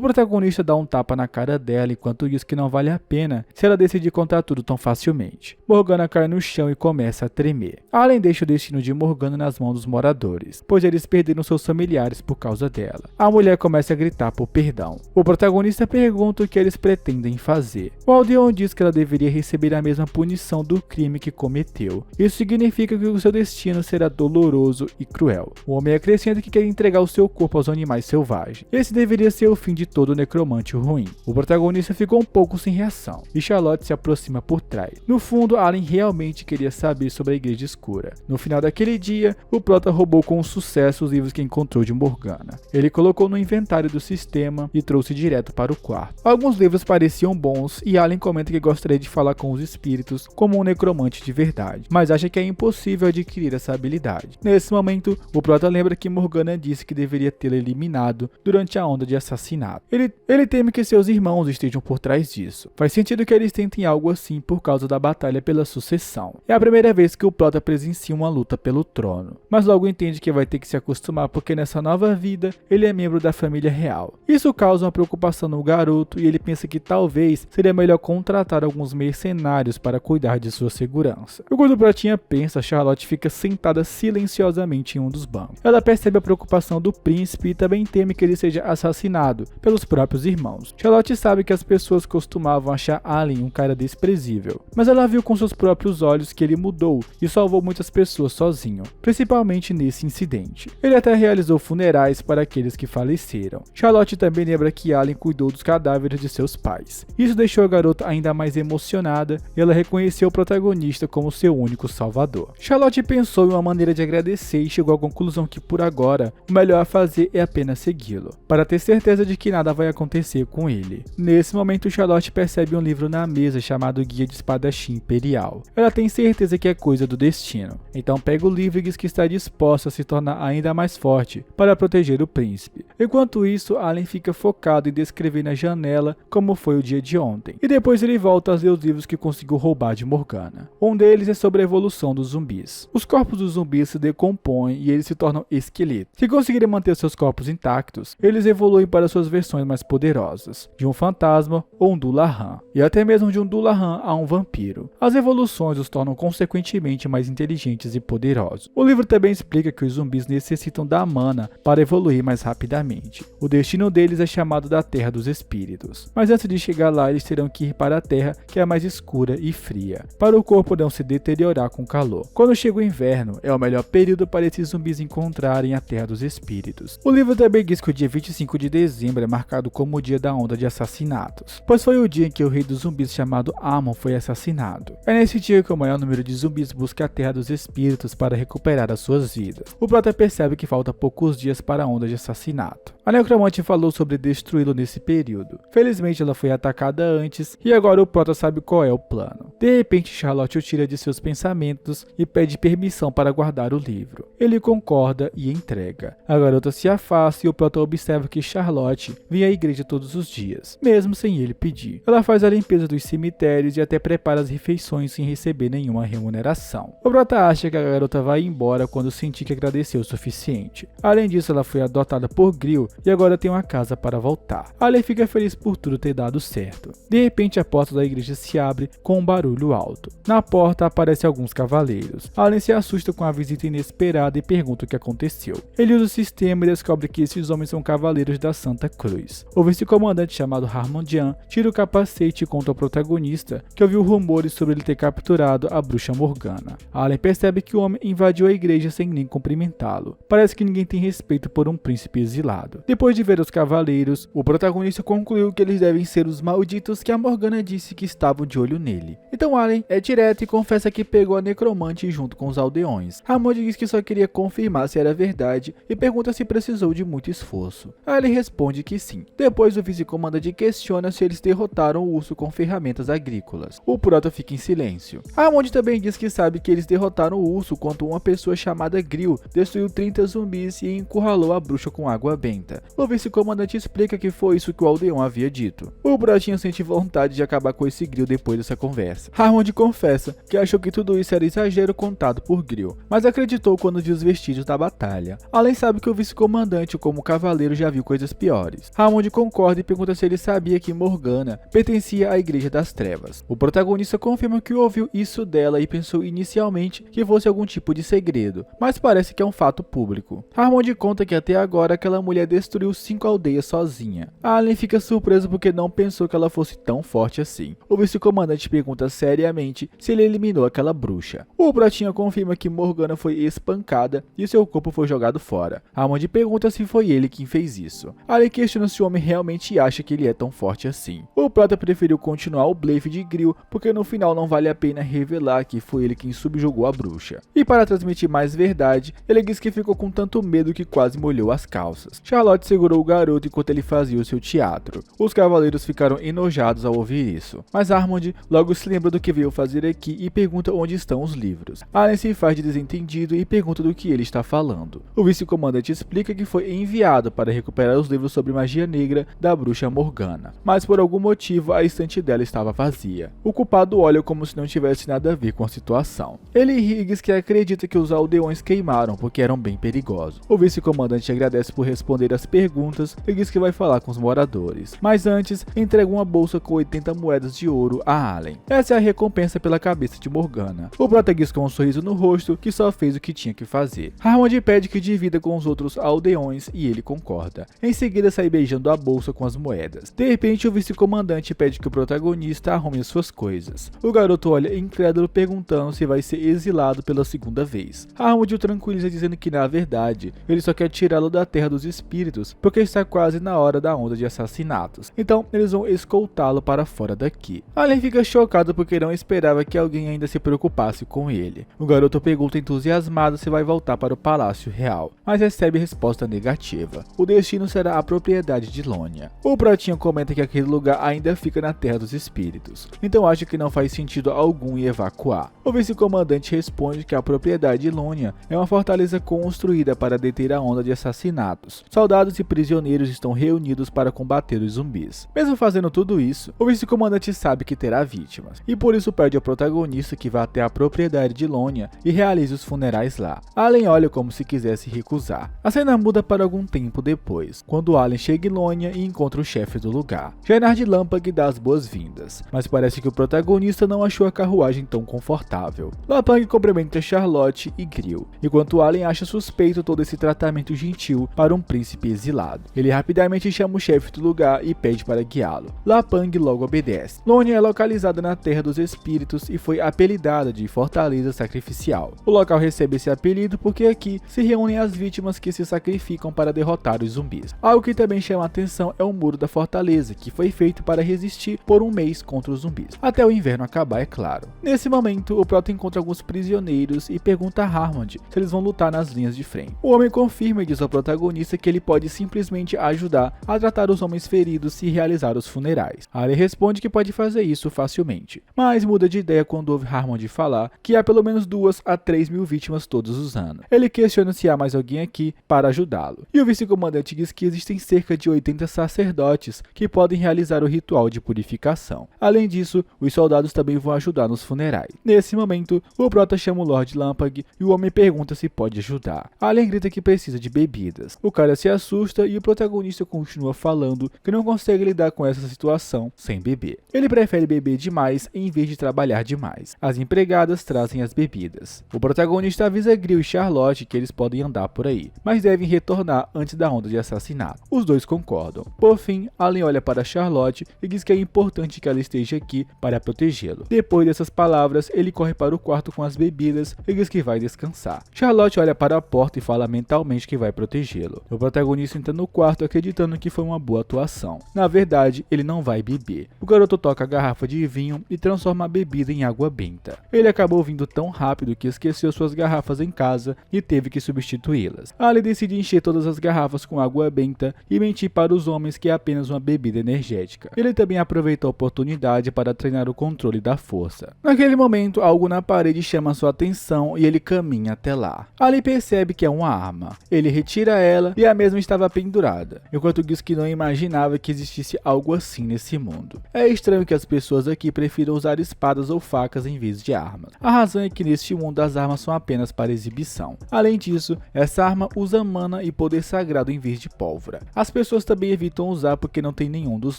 A: protagonista dá um tapa na cara dela enquanto diz que não vale a pena se ela decidir contar tudo tão facilmente. Morgana cai no chão e começa a tremer. Alien deixa o destino de Morgana nas mãos dos moradores, pois eles perderam seus familiares por causa dela. A mulher começa a gritar por perdão. O protagonista pergunta o que eles pretendem fazer. O Aldeon diz que ela deveria receber a mesma punição do crime que cometeu. Isso significa que o seu destino será doloroso e cruel. O homem acrescenta que quer entregar o seu corpo aos animais selvagens. Esse deveria ser o fim de todo necromante ruim. O protagonista ficou um pouco sem reação, e Charlotte se aproxima por trás. No fundo, Alien realmente queria saber sobre a Igreja Escura. No final daquele dia, o prota roubou com sucesso os livros que encontrou de Morgana. Ele colocou no inventário do sistema e trouxe direto para o quarto. Alguns livros pareciam bons e Alien comenta que gostaria de falar com os espíritos como um necromante de verdade, mas acha que é impossível adquirir essa habilidade. Nesse momento, o prota lembra que Morgana disse que deveria tê-lo eliminado durante a onda de assassinato. Ele teme que seus irmãos estejam por trás disso. Faz sentido que eles tentem algo assim por causa da batalha pela sucessão. É a primeira vez que o prota presencia uma luta pelo trono, mas logo entende que vai ter que se acostumar porque nessa nova vida ele é membro da família real. Isso causa uma preocupação no garoto e ele pensa que talvez seria melhor contratar alguns mercenários para cuidar de sua segurança. Enquanto o Pratinha pensa, Charlotte fica sentada silenciosamente em um dos bancos. Ela percebe a preocupação do príncipe e também teme que ele seja assassinado pelos próprios irmãos. Charlotte sabe que as pessoas costumavam achar Alien um cara desprezível, mas ela viu com seus próprios olhos que ele mudou e salvou muitas pessoas sozinho, principalmente nesse incidente. Ele até realizou funerais para aqueles que faleceram. Charlotte também lembra que Alien cuidou dos cadáveres de seus pais. Isso deixou a garota ainda mais emocionada e ela reconheceu o protagonista como seu único salvador. Charlotte pensou em uma maneira de agradecer e chegou à conclusão que por agora o melhor a fazer é apenas segui-lo, para ter certeza de que nada vai acontecer com ele. Nesse momento, Charlotte percebe um livro na mesa chamado Guia de Espadachim Imperial. Ela tem certeza que é coisa do destino, então pega o livro e diz que está disposta a se tornar ainda mais forte para proteger o príncipe. Enquanto isso, Alien fica focado em descrever na janela como foi o dia de ontem, e depois ele volta a ler os livros que conseguiu roubar de Morgana. Um deles é sobre a evolução dos zumbis. Os corpos dos zumbis se decompõem e eles se tornam esqueletos. Se conseguirem manter seus corpos intactos, eles evoluem para suas versões mais poderosas, de um fantasma ou um Dullahan, e até mesmo de um Dullahan a um vampiro. As evoluções os tornam consequentemente mais inteligentes e poderosos. O livro também explica que os zumbis necessitam da mana para evoluir mais rapidamente. O destino deles é chamado da Terra dos Espíritos, mas antes de chegar lá eles terão que ir para a Terra, que é mais escura e fria, para o corpo não se deteriorar com calor. Quando chega o inverno, é o melhor período para esses zumbis encontrarem a Terra dos Espíritos. O livro também diz que o dia 25 de dezembro é marcado como o dia da onda de assassinatos, pois foi o dia em que o rei dos zumbis chamado Amon foi assassinado. É nesse dia que o maior número de zumbis busca a Terra dos Espíritos para recuperar as suas vidas. O prota percebe que falta poucos dias para a onda de assassinato. A necromante falou sobre destruí-lo nesse período. Felizmente ela foi atacada antes e agora o prota sabe qual é o plano. De repente Charlotte o tira de seus pensamentos e pede permissão para guardar o livro. Ele concorda e entrega. A garota se afasta e o prota observa que Charlotte vem à igreja todos os dias, mesmo sem ele pedir. Ela faz a limpeza dos cemitérios e até prepara as refeições sem receber nenhuma remuneração. O prota acha que a garota vai embora quando sentir que agradeceu o suficiente. Além disso, ela foi adotada por Grill e agora tem uma casa para voltar. Alien fica feliz por tudo ter dado certo. De repente, a porta da igreja se abre com um barulho alto. Na porta aparecem alguns cavaleiros. Alien se assusta com a visita inesperada e pergunta o que aconteceu. Ele usa o sistema e descobre que esses homens são cavaleiros da Santa Cruz. O vice-comandante chamado Harmondian tira o capacete e conta ao protagonista que ouviu rumores sobre ele ter capturado a bruxa Morgana. Alien percebe que o homem invadiu a igreja sem nem cumprimentá-lo. Parece que ninguém tem respeito por um príncipe exilado. Depois de ver os cavaleiros, o protagonista concluiu que eles devem ser os malditos que a Morgana disse que estavam de olho nele. Então Alien é direto e confessa que pegou a necromante junto com os aldeões. Hammond diz que só queria confirmar se era verdade e pergunta se precisou de muito esforço. Alien responde que sim. Depois Depois o vice-comandante questiona se eles derrotaram o urso com ferramentas agrícolas. O Prota fica em silêncio. Hammond também diz que sabe que eles derrotaram o urso quando uma pessoa chamada Grill destruiu 30 zumbis e encurralou a bruxa com água benta. O vice-comandante explica que foi isso que o aldeão havia dito. O Protinha sente vontade de acabar com esse Grill depois dessa conversa. Hammond confessa que achou que tudo isso era exagero contado por Grill, mas acreditou quando viu os vestígios da batalha. Além sabe que o vice-comandante, como cavaleiro, já viu coisas piores. Hammond concorda e pergunta se ele sabia que Morgana pertencia à Igreja das Trevas. O protagonista confirma que ouviu isso dela e pensou inicialmente que fosse algum tipo de segredo, mas parece que é um fato público. Hammond conta que até agora aquela mulher destruiu 5 aldeias sozinha. Allen fica surpreso porque não pensou que ela fosse tão forte assim. O vice-comandante pergunta seriamente se ele eliminou aquela bruxa. O Protinha confirma que Morgana foi espancada e seu corpo foi jogado fora. Hammond pergunta se foi ele quem fez isso. Allen questiona se o homem realmente acha que ele é tão forte assim. O Prota preferiu continuar o blefe de Grill porque no final não vale a pena revelar que foi ele quem subjugou a bruxa. E para transmitir mais verdade, ele diz que ficou com tanto medo que quase molhou as calças. Charlotte segurou o garoto enquanto ele fazia o seu teatro. Os cavaleiros ficaram enojados ao ouvir isso, mas Hammond logo se lembra do que veio fazer aqui e pergunta onde estão os livros. Allen se faz de desentendido e pergunta do que ele está falando. O vice-comandante explica que foi enviado para recuperar os livros sobre magia negra da bruxa Morgana, mas por algum motivo a estante dela estava vazia. O culpado olha como se não tivesse nada a ver com a situação. Ele ri e diz que acredita que os aldeões queimaram porque eram bem perigosos. O vice-comandante agradece por responder as perguntas e diz que vai falar com os moradores, mas antes entrega uma bolsa com 80 moedas de ouro a Allen. Essa é a recompensa pela cabeça de Morgana. O Prota diz com um sorriso no rosto que só fez o que tinha que fazer. Hammond pede que divida com os outros aldeões e ele concorda. Em seguida sai beijando a bolsa com as moedas. De repente o vice-comandante pede que o protagonista arrume suas coisas. O garoto olha incrédulo perguntando se vai ser exilado pela segunda vez. Hammond o tranquiliza dizendo que na verdade ele só quer tirá-lo da terra dos espíritos porque está quase na hora da onda de assassinatos. Então eles vão escoltá-lo para fora daqui. Allen fica chocado porque não esperava que alguém ainda se preocupasse com ele. O garoto pergunta entusiasmado se vai voltar para o Palácio Real, mas recebe resposta negativa. O destino será a propriedade de Lonia. O Protinha comenta que aquele lugar ainda fica na Terra dos Espíritos, então acha que não faz sentido algum em evacuar. O vice-comandante responde que a propriedade de Lonia é uma fortaleza construída para deter a onda de assassinatos. Soldados e prisioneiros estão reunidos para combater os zumbis. Mesmo fazendo tudo isso, o vice-comandante sabe que terá vítimas, e por isso pede ao protagonista que vá até a propriedade de Lonia e realize os funerais lá. Allen olha como se quisesse recusar. A cena muda para algum tempo depois, quando Allen chega em Lonia e encontra o chefe do lugar. Gennard Lampag dá as boas-vindas, mas parece que o protagonista não achou a carruagem tão confortável. Lampag cumprimenta Charlotte e Grill, enquanto Allen acha suspeito todo esse tratamento gentil para um príncipe exilado. Ele rapidamente chama o chefe do lugar e pede para guiá-lo. Lampag logo obedece. Lonia é localizada na Terra dos Espíritos e foi apelidada de Fortaleza Sacrificial. O local recebe esse apelido porque aqui se reúnem as vítimas que se sacrificam para derrotar os zumbis. Algo que também chama a atenção é o muro da fortaleza, que foi feito para resistir por um mês contra os zumbis, até o inverno acabar, é claro. Nesse momento, o Prota encontra alguns prisioneiros e pergunta a Hammond se eles vão lutar nas linhas de frente. O homem confirma e diz ao protagonista que ele pode simplesmente ajudar a tratar os homens feridos e realizar os funerais. Allen responde que pode fazer isso facilmente, mas muda de ideia quando ouve Hammond falar que há pelo menos 2 a 3 mil vítimas todos os anos. Ele questiona se há mais alguém aqui para ajudá-lo, e o vice-comandante diz que existem cerca de 80 sacerdotes que podem realizar o ritual de purificação. Além disso, os soldados também vão ajudar nos funerais. Nesse momento, o Prota chama o Lord Lampag e o homem pergunta se pode ajudar. Allen grita que precisa de bebidas. O cara se assusta e o protagonista continua falando que não consegue lidar com essa situação sem beber. Ele prefere beber demais em vez de trabalhar demais. As empregadas trazem as bebidas. O protagonista avisa Grill e Charlotte que eles podem andar por aí, mas devem retornar antes da onda de assassinato. Os dois concordam. Por fim, Allen olha para Charlotte e diz que é importante que ela esteja aqui para protegê-lo. Depois dessas palavras, ele corre para o quarto com as bebidas e diz que vai descansar. Charlotte olha para a porta e fala mentalmente que vai protegê-lo. O protagonista entra no quarto acreditando que foi uma boa atuação. Na verdade, ele não vai beber. O garoto toca a garrafa de vinho e transforma a bebida em água benta. Ele acabou vindo tão rápido que esqueceu suas garrafas em casa e teve que substituí-las. Allen decide encher todas as garrafas com água benta e mentir para os dos homens que é apenas uma bebida energética. Ele também aproveita a oportunidade para treinar o controle da força. Naquele momento, algo na parede chama sua atenção e ele caminha até lá. Ali percebe que é uma arma. Ele retira ela e a mesma estava pendurada, enquanto diz que não imaginava que existisse algo assim nesse mundo. É estranho que as pessoas aqui prefiram usar espadas ou facas em vez de armas. A razão é que neste mundo as armas são apenas para exibição. Além disso, essa arma usa mana e poder sagrado em vez de pólvora. As pessoas também evitam usar porque não tem nenhum dos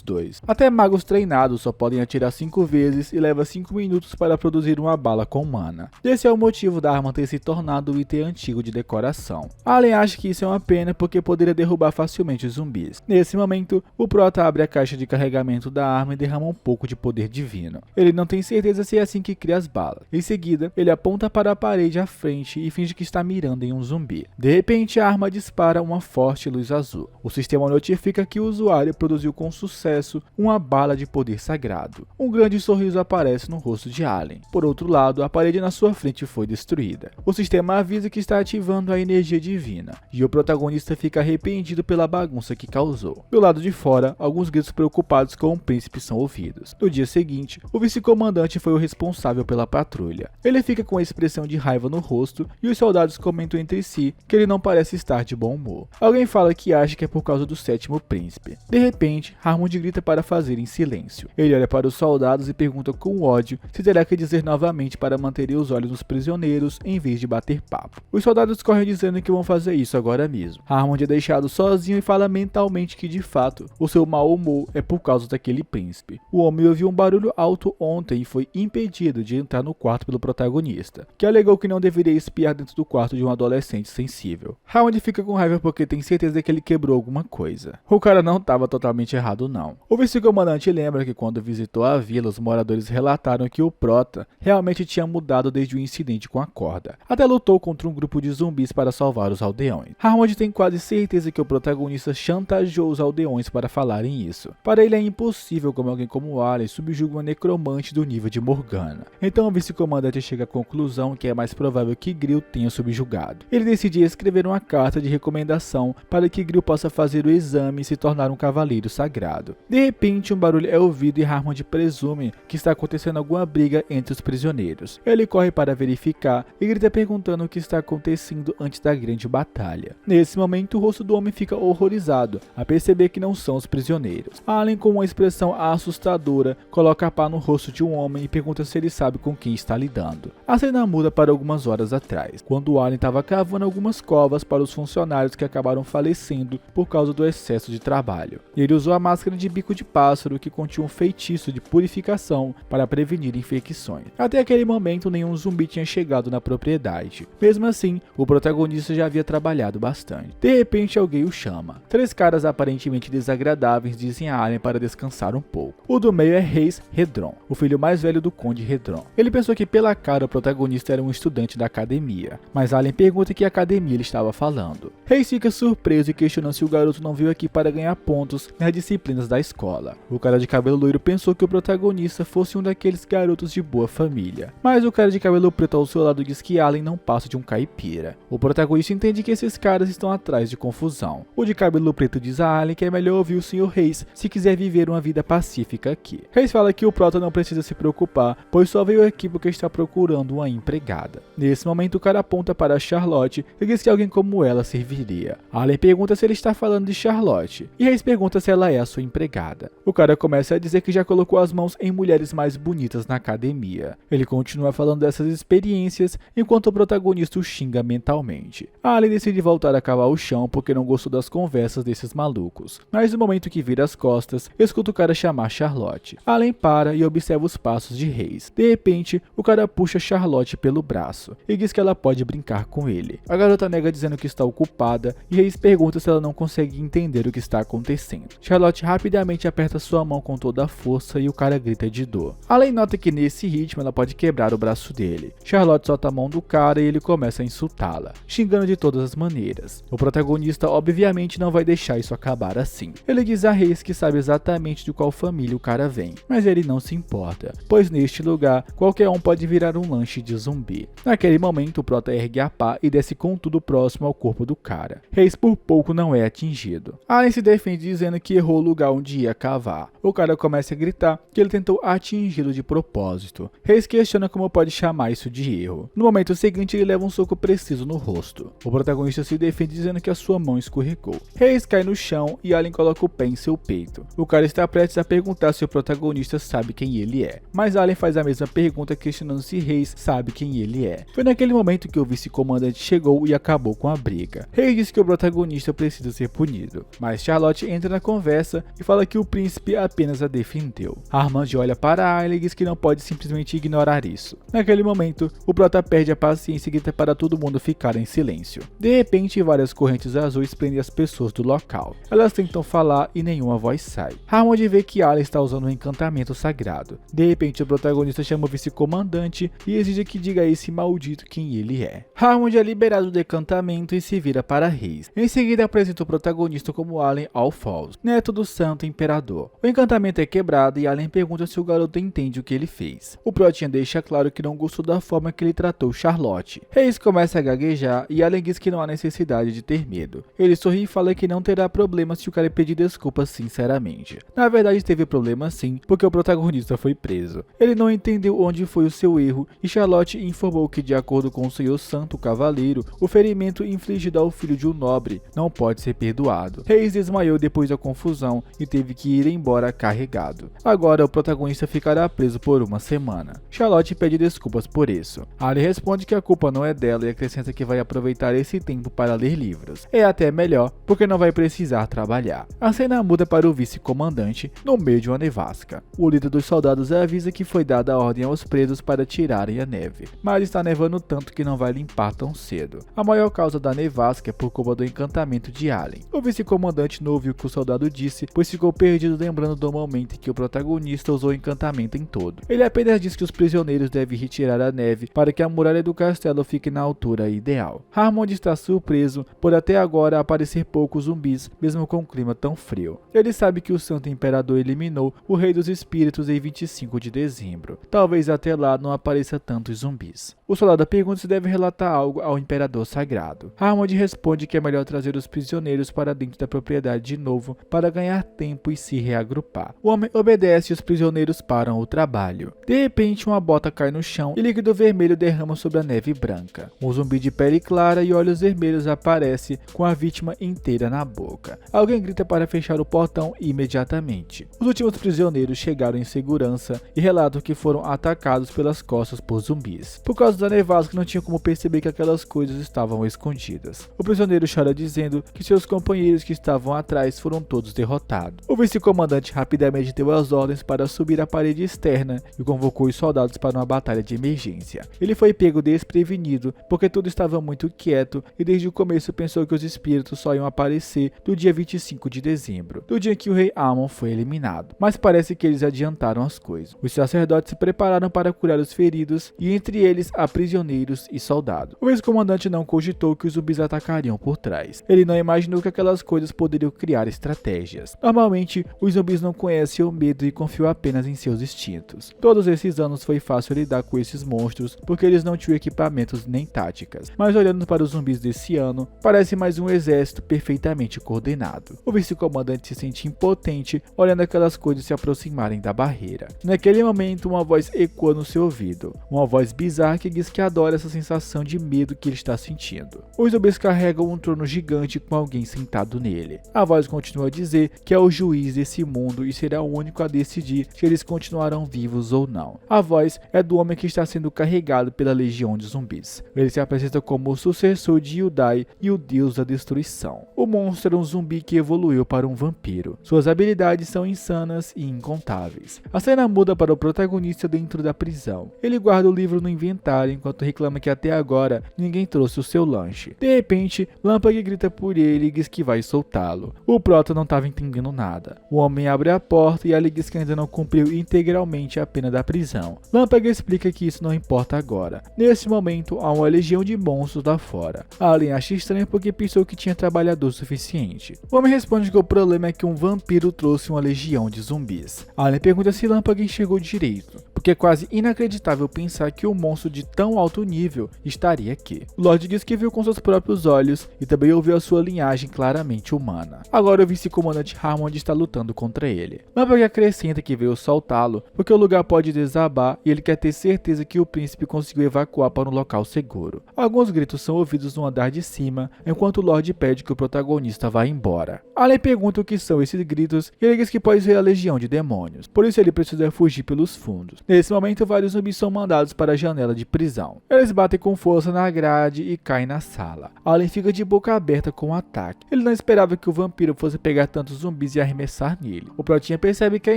A: dois. Até magos treinados só podem atirar 5 vezes e leva 5 minutos para produzir uma bala com mana. Esse é o motivo da arma ter se tornado um item antigo de decoração. Allen acha que isso é uma pena porque poderia derrubar facilmente os zumbis. Nesse momento, o Prota abre a caixa de carregamento da arma e derrama um pouco de poder divino. Ele não tem certeza se é assim que cria as balas. Em seguida, ele aponta para a parede à frente e finge que está mirando em um zumbi. De repente, a arma dispara uma forte luz azul. O sistema notifica que o usuário produziu com sucesso uma bala de poder sagrado. Um grande sorriso aparece no rosto de Allen. Por outro lado, a parede na sua frente foi destruída. O sistema avisa que está ativando a energia divina, e o protagonista fica arrependido pela bagunça que causou. Do lado de fora, alguns gritos preocupados com o príncipe são ouvidos. No dia seguinte, o vice-comandante foi o responsável pela patrulha. Ele fica com a expressão de raiva no rosto e os soldados comentam entre si que ele não parece estar de bom humor. Alguém fala que acha que é por causa do sétimo príncipe. De repente, Hammond grita para fazer em silêncio. Ele olha para os soldados e pergunta com ódio se terá que dizer novamente para manter os olhos nos prisioneiros em vez de bater papo. Os soldados correm dizendo que vão fazer isso agora mesmo. Hammond é deixado sozinho e fala mentalmente que de fato o seu mau humor é por causa daquele príncipe. O homem ouviu um barulho alto ontem e foi impedido de entrar no quarto pelo protagonista, que alegou que não deveria espiar dentro do quarto de um adolescente sensível. Hammond fica com raiva porque tem certeza que ele quebrou alguma coisa. O cara não estava totalmente errado não. O vice-comandante lembra que quando visitou a vila, os moradores relataram que o Prota realmente tinha mudado desde o incidente com a corda. Até lutou contra um grupo de zumbis para salvar os aldeões. Hammond tem quase certeza que o protagonista chantageou os aldeões para falarem isso. Para ele é impossível como alguém como Allen subjuga uma necromante do nível de Morgana. Então o vice-comandante chega à conclusão que é mais provável que Grill tenha subjugado. Ele decide escrever uma carta de recomendação para que Grill possa fazer o exame e se tornar um cavaleiro sagrado. De repente, um barulho é ouvido e Hammond presume que está acontecendo alguma briga entre os prisioneiros. Ele corre para verificar e grita perguntando o que está acontecendo antes da grande batalha. Nesse momento, o rosto do homem fica horrorizado a perceber que não são os prisioneiros. Allen, com uma expressão assustadora, coloca a pá no rosto de um homem e pergunta se ele sabe com quem está lidando. A cena muda para algumas horas atrás, quando Allen estava cavando algumas covas para os funcionários que acabaram falecendo por causa do excesso de trabalho. Ele usou a máscara de bico de pássaro que continha um feitiço de purificação para prevenir infecções. Até aquele momento, nenhum zumbi tinha chegado na propriedade. Mesmo assim, o protagonista já havia trabalhado bastante. De repente, alguém o chama. 3 caras aparentemente desagradáveis dizem a Allen para descansar um pouco. O do meio é Reis Redron, o filho mais velho do Conde Redron. Ele pensou que pela cara o protagonista era um estudante da academia, mas Allen pergunta que academia ele estava falando. Reis fica surpreso e questiona se o garoto não veio aqui para ganhar pontos nas disciplinas da escola. O cara de cabelo loiro pensou que o protagonista fosse um daqueles garotos de boa família, mas o cara de cabelo preto ao seu lado diz que Allen não passa de um caipira. O protagonista entende que esses caras estão atrás de confusão. O de cabelo preto diz a Allen que é melhor ouvir o Sr. Reis se quiser viver uma vida pacífica aqui. Reis fala que o Prota não precisa se preocupar, pois só veio aqui porque está procurando uma empregada. Nesse momento, o cara aponta para Charlotte e diz que alguém como ela serviria. Allen pergunta se ele está falando de Charlotte, e Reis pergunta se ela é a sua empregada. O cara começa a dizer que já colocou as mãos em mulheres mais bonitas na academia. Ele continua falando dessas experiências enquanto o protagonista o xinga mentalmente. Allen decide voltar a cavar o chão porque não gostou das conversas desses malucos, mas no momento que vira as costas, escuta o cara chamar Charlotte. Allen para e observa os passos de Reis. De repente, o cara puxa Charlotte pelo braço e diz que ela pode brincar com ele. A garota nega dizendo que está ocupada e Reis pergunta se ela não consegue entender o que está acontecendo. Charlotte rapidamente aperta sua mão com toda a força e o cara grita de dor. Allen nota que nesse ritmo ela pode quebrar o braço dele. Charlotte solta a mão do cara e ele começa a insultá-la, xingando de todas as maneiras. O protagonista obviamente não vai deixar isso acabar assim. Ele diz a Reis que sabe exatamente de qual família o cara vem, mas ele não se importa, pois neste lugar qualquer um pode virar um lanche de zumbi. Naquele momento, o Prota ergue a pá e desce com tudo próximo ao corpo do cara. Reis por pouco não é atingido. Allen Allen se defende dizendo que errou o lugar onde ia cavar. O cara começa a gritar que ele tentou atingi-lo de propósito. Reis questiona como pode chamar isso de erro. No momento seguinte, ele leva um soco preciso no rosto. O protagonista se defende dizendo que a sua mão escorregou. Reis cai no chão e Allen coloca o pé em seu peito. O cara está prestes a perguntar se o protagonista sabe quem ele é, mas Allen faz a mesma pergunta questionando se Reis sabe quem ele é. Foi naquele momento que o vice-comandante chegou e acabou com a briga. Reis diz que o protagonista precisa ser punido, mas Charlotte entra na conversa e fala que o príncipe apenas a defendeu. Armand olha para Allen e diz que não pode simplesmente ignorar isso. Naquele momento, o prota perde a paciência e grita para todo mundo ficar em silêncio. De repente, várias correntes azuis prendem as pessoas do local. Elas tentam falar e nenhuma voz sai. Armand vê que Allen está usando um encantamento sagrado. De repente, o protagonista chama o vice-comandante e exige que diga a esse maldito quem ele é. Armand é liberado do encantamento e se vira para Reis. Em seguida, apresenta o protagonista como Allen All-Falls, neto do Santo Imperador. O encantamento é quebrado e Allen pergunta se o garoto entende o que ele fez. O protinha deixa claro que não gostou da forma que ele tratou Charlotte. Reis começa a gaguejar e Allen diz que não há necessidade de ter medo. Ele sorri e fala que não terá problema se o cara pedir desculpas sinceramente. Na verdade, teve problema sim, porque o protagonista foi preso. Ele não entendeu onde foi o seu erro e Charlotte informou que, de acordo com o Senhor Santo Cavaleiro, o ferimento infligido ao filho de um nobre não pode ser perdoado. Reis desmaiou depois da confusão e teve que ir embora carregado. Agora o protagonista ficará preso por uma semana. Charlotte pede desculpas por isso. Allen responde que a culpa não é dela e acrescenta que vai aproveitar esse tempo para ler livros. É até melhor, porque não vai precisar trabalhar. A cena muda para o vice-comandante no meio de uma nevasca. O líder dos soldados avisa que foi dada a ordem aos presos para tirarem a neve, mas está nevando tanto que não vai limpar tão cedo. A maior causa da nevasca é por culpa do encantamento de Allen. O vice-comandante não ouviu o que o soldado disse, pois ficou perdido lembrando do momento em que o protagonista usou o encantamento em todo. Ele apenas diz que os prisioneiros devem retirar a neve para que a muralha do castelo fique na altura ideal. Armand está surpreso por até agora aparecer poucos zumbis, mesmo com um clima tão frio. Ele sabe que o Santo Imperador eliminou o Rei dos Espíritos em 25 de dezembro. Talvez até lá não apareça tantos zumbis. O soldado pergunta se deve relatar algo ao Imperador Sagrado. Armand responde que é melhor trazer os prisioneiros para dentro da propriedade de novo para ganhar tempo e se reagrupar. O homem obedece e os prisioneiros param o trabalho. De repente, uma bota cai no chão e líquido vermelho derrama sobre a neve branca. Um zumbi de pele clara e olhos vermelhos aparece com a vítima inteira na boca. Alguém grita para fechar o portão imediatamente. Os últimos prisioneiros chegaram em segurança e relatam que foram atacados pelas costas por zumbis. Por causa da nevasca, não tinha como perceber que aquelas coisas estavam escondidas. O prisioneiro chora dizendo que seus companheiros que estavam atrás foram todos derrotados. O vice-comandante rapidamente deu as ordens para subir a parede externa e convocou os soldados para uma batalha de emergência. Ele foi pego desprevenido porque tudo estava muito quieto e desde o começo pensou que os espíritos só iam aparecer do dia 25 de dezembro, do dia que o rei Amon foi eliminado. Mas parece que eles adiantaram as coisas. Os sacerdotes se prepararam para curar os feridos e entre eles há prisioneiros e soldados. O vice-comandante não cogitou que os zumbis atacariam por trás. Ele não imaginou que aquelas coisas poderiam criar estratégias. Normalmente, os zumbis não conhecem o medo e confiam apenas em seus instintos. Todos esses anos foi fácil lidar com esses monstros porque eles não tinham equipamentos nem táticas. Mas olhando para os zumbis desse ano, parece mais um exército perfeitamente coordenado. O vice-comandante se sente impotente olhando aquelas coisas se aproximarem da barreira. Naquele momento, uma voz ecoa no seu ouvido. Uma voz bizarra que diz que adora essa sensação de medo que ele está sentindo. Os zumbis carregam um trono gigante com alguém sentado nele. A voz continua a dizer que é o juiz desse mundo e será o único a decidir se eles continuarão vivos ou não. A voz é do homem que está sendo carregado pela legião de zumbis. Ele se apresenta como o sucessor de Yudai e o deus da destruição. O monstro é um zumbi que evoluiu para um vampiro. Suas habilidades são insanas e incontáveis. A cena muda para o protagonista dentro da prisão. Ele guarda o livro no inventário enquanto reclama que até agora ninguém trouxe o seu lanche. De repente, Lampag grita por ele e diz que vai soltá-lo. O prota não estava entendendo nada. O homem abre a porta e ele diz que ainda não cumpriu integralmente a pena da prisão. Lampag explica que isso não importa agora. Nesse momento, há uma legião de monstros lá fora. Allen acha estranho porque pensou que tinha trabalhador suficiente. O homem responde que o problema é que um vampiro trouxe uma legião de zumbis. Allen pergunta se Lampag enxergou direito, porque é quase inacreditável pensar que um monstro de tão alto nível estaria aqui. O Lorde diz que viu com seus próprios olhos e também ouviu a sua linhagem claramente humana. humana. Agora o vice-comandante Hammond está lutando contra ele. Lampag acrescenta que veio soltá-lo porque o lugar pode desabar e ele quer ter certeza que o príncipe conseguiu evacuar para um local seguro. Alguns gritos são ouvidos no andar de cima, enquanto o Lorde pede que o protagonista vá embora. Allen pergunta o que são esses gritos e ele diz que pode ser a legião de demônios, por isso ele precisa fugir pelos fundos. Nesse momento, vários zumbis são mandados para a janela de prisão. Eles batem com força na grade e caem na sala. Allen fica de boca aberta com o ataque. Ele não esperava que o vampiro fosse pegar tantos zumbis e arremessar nele. O Protinha percebe que a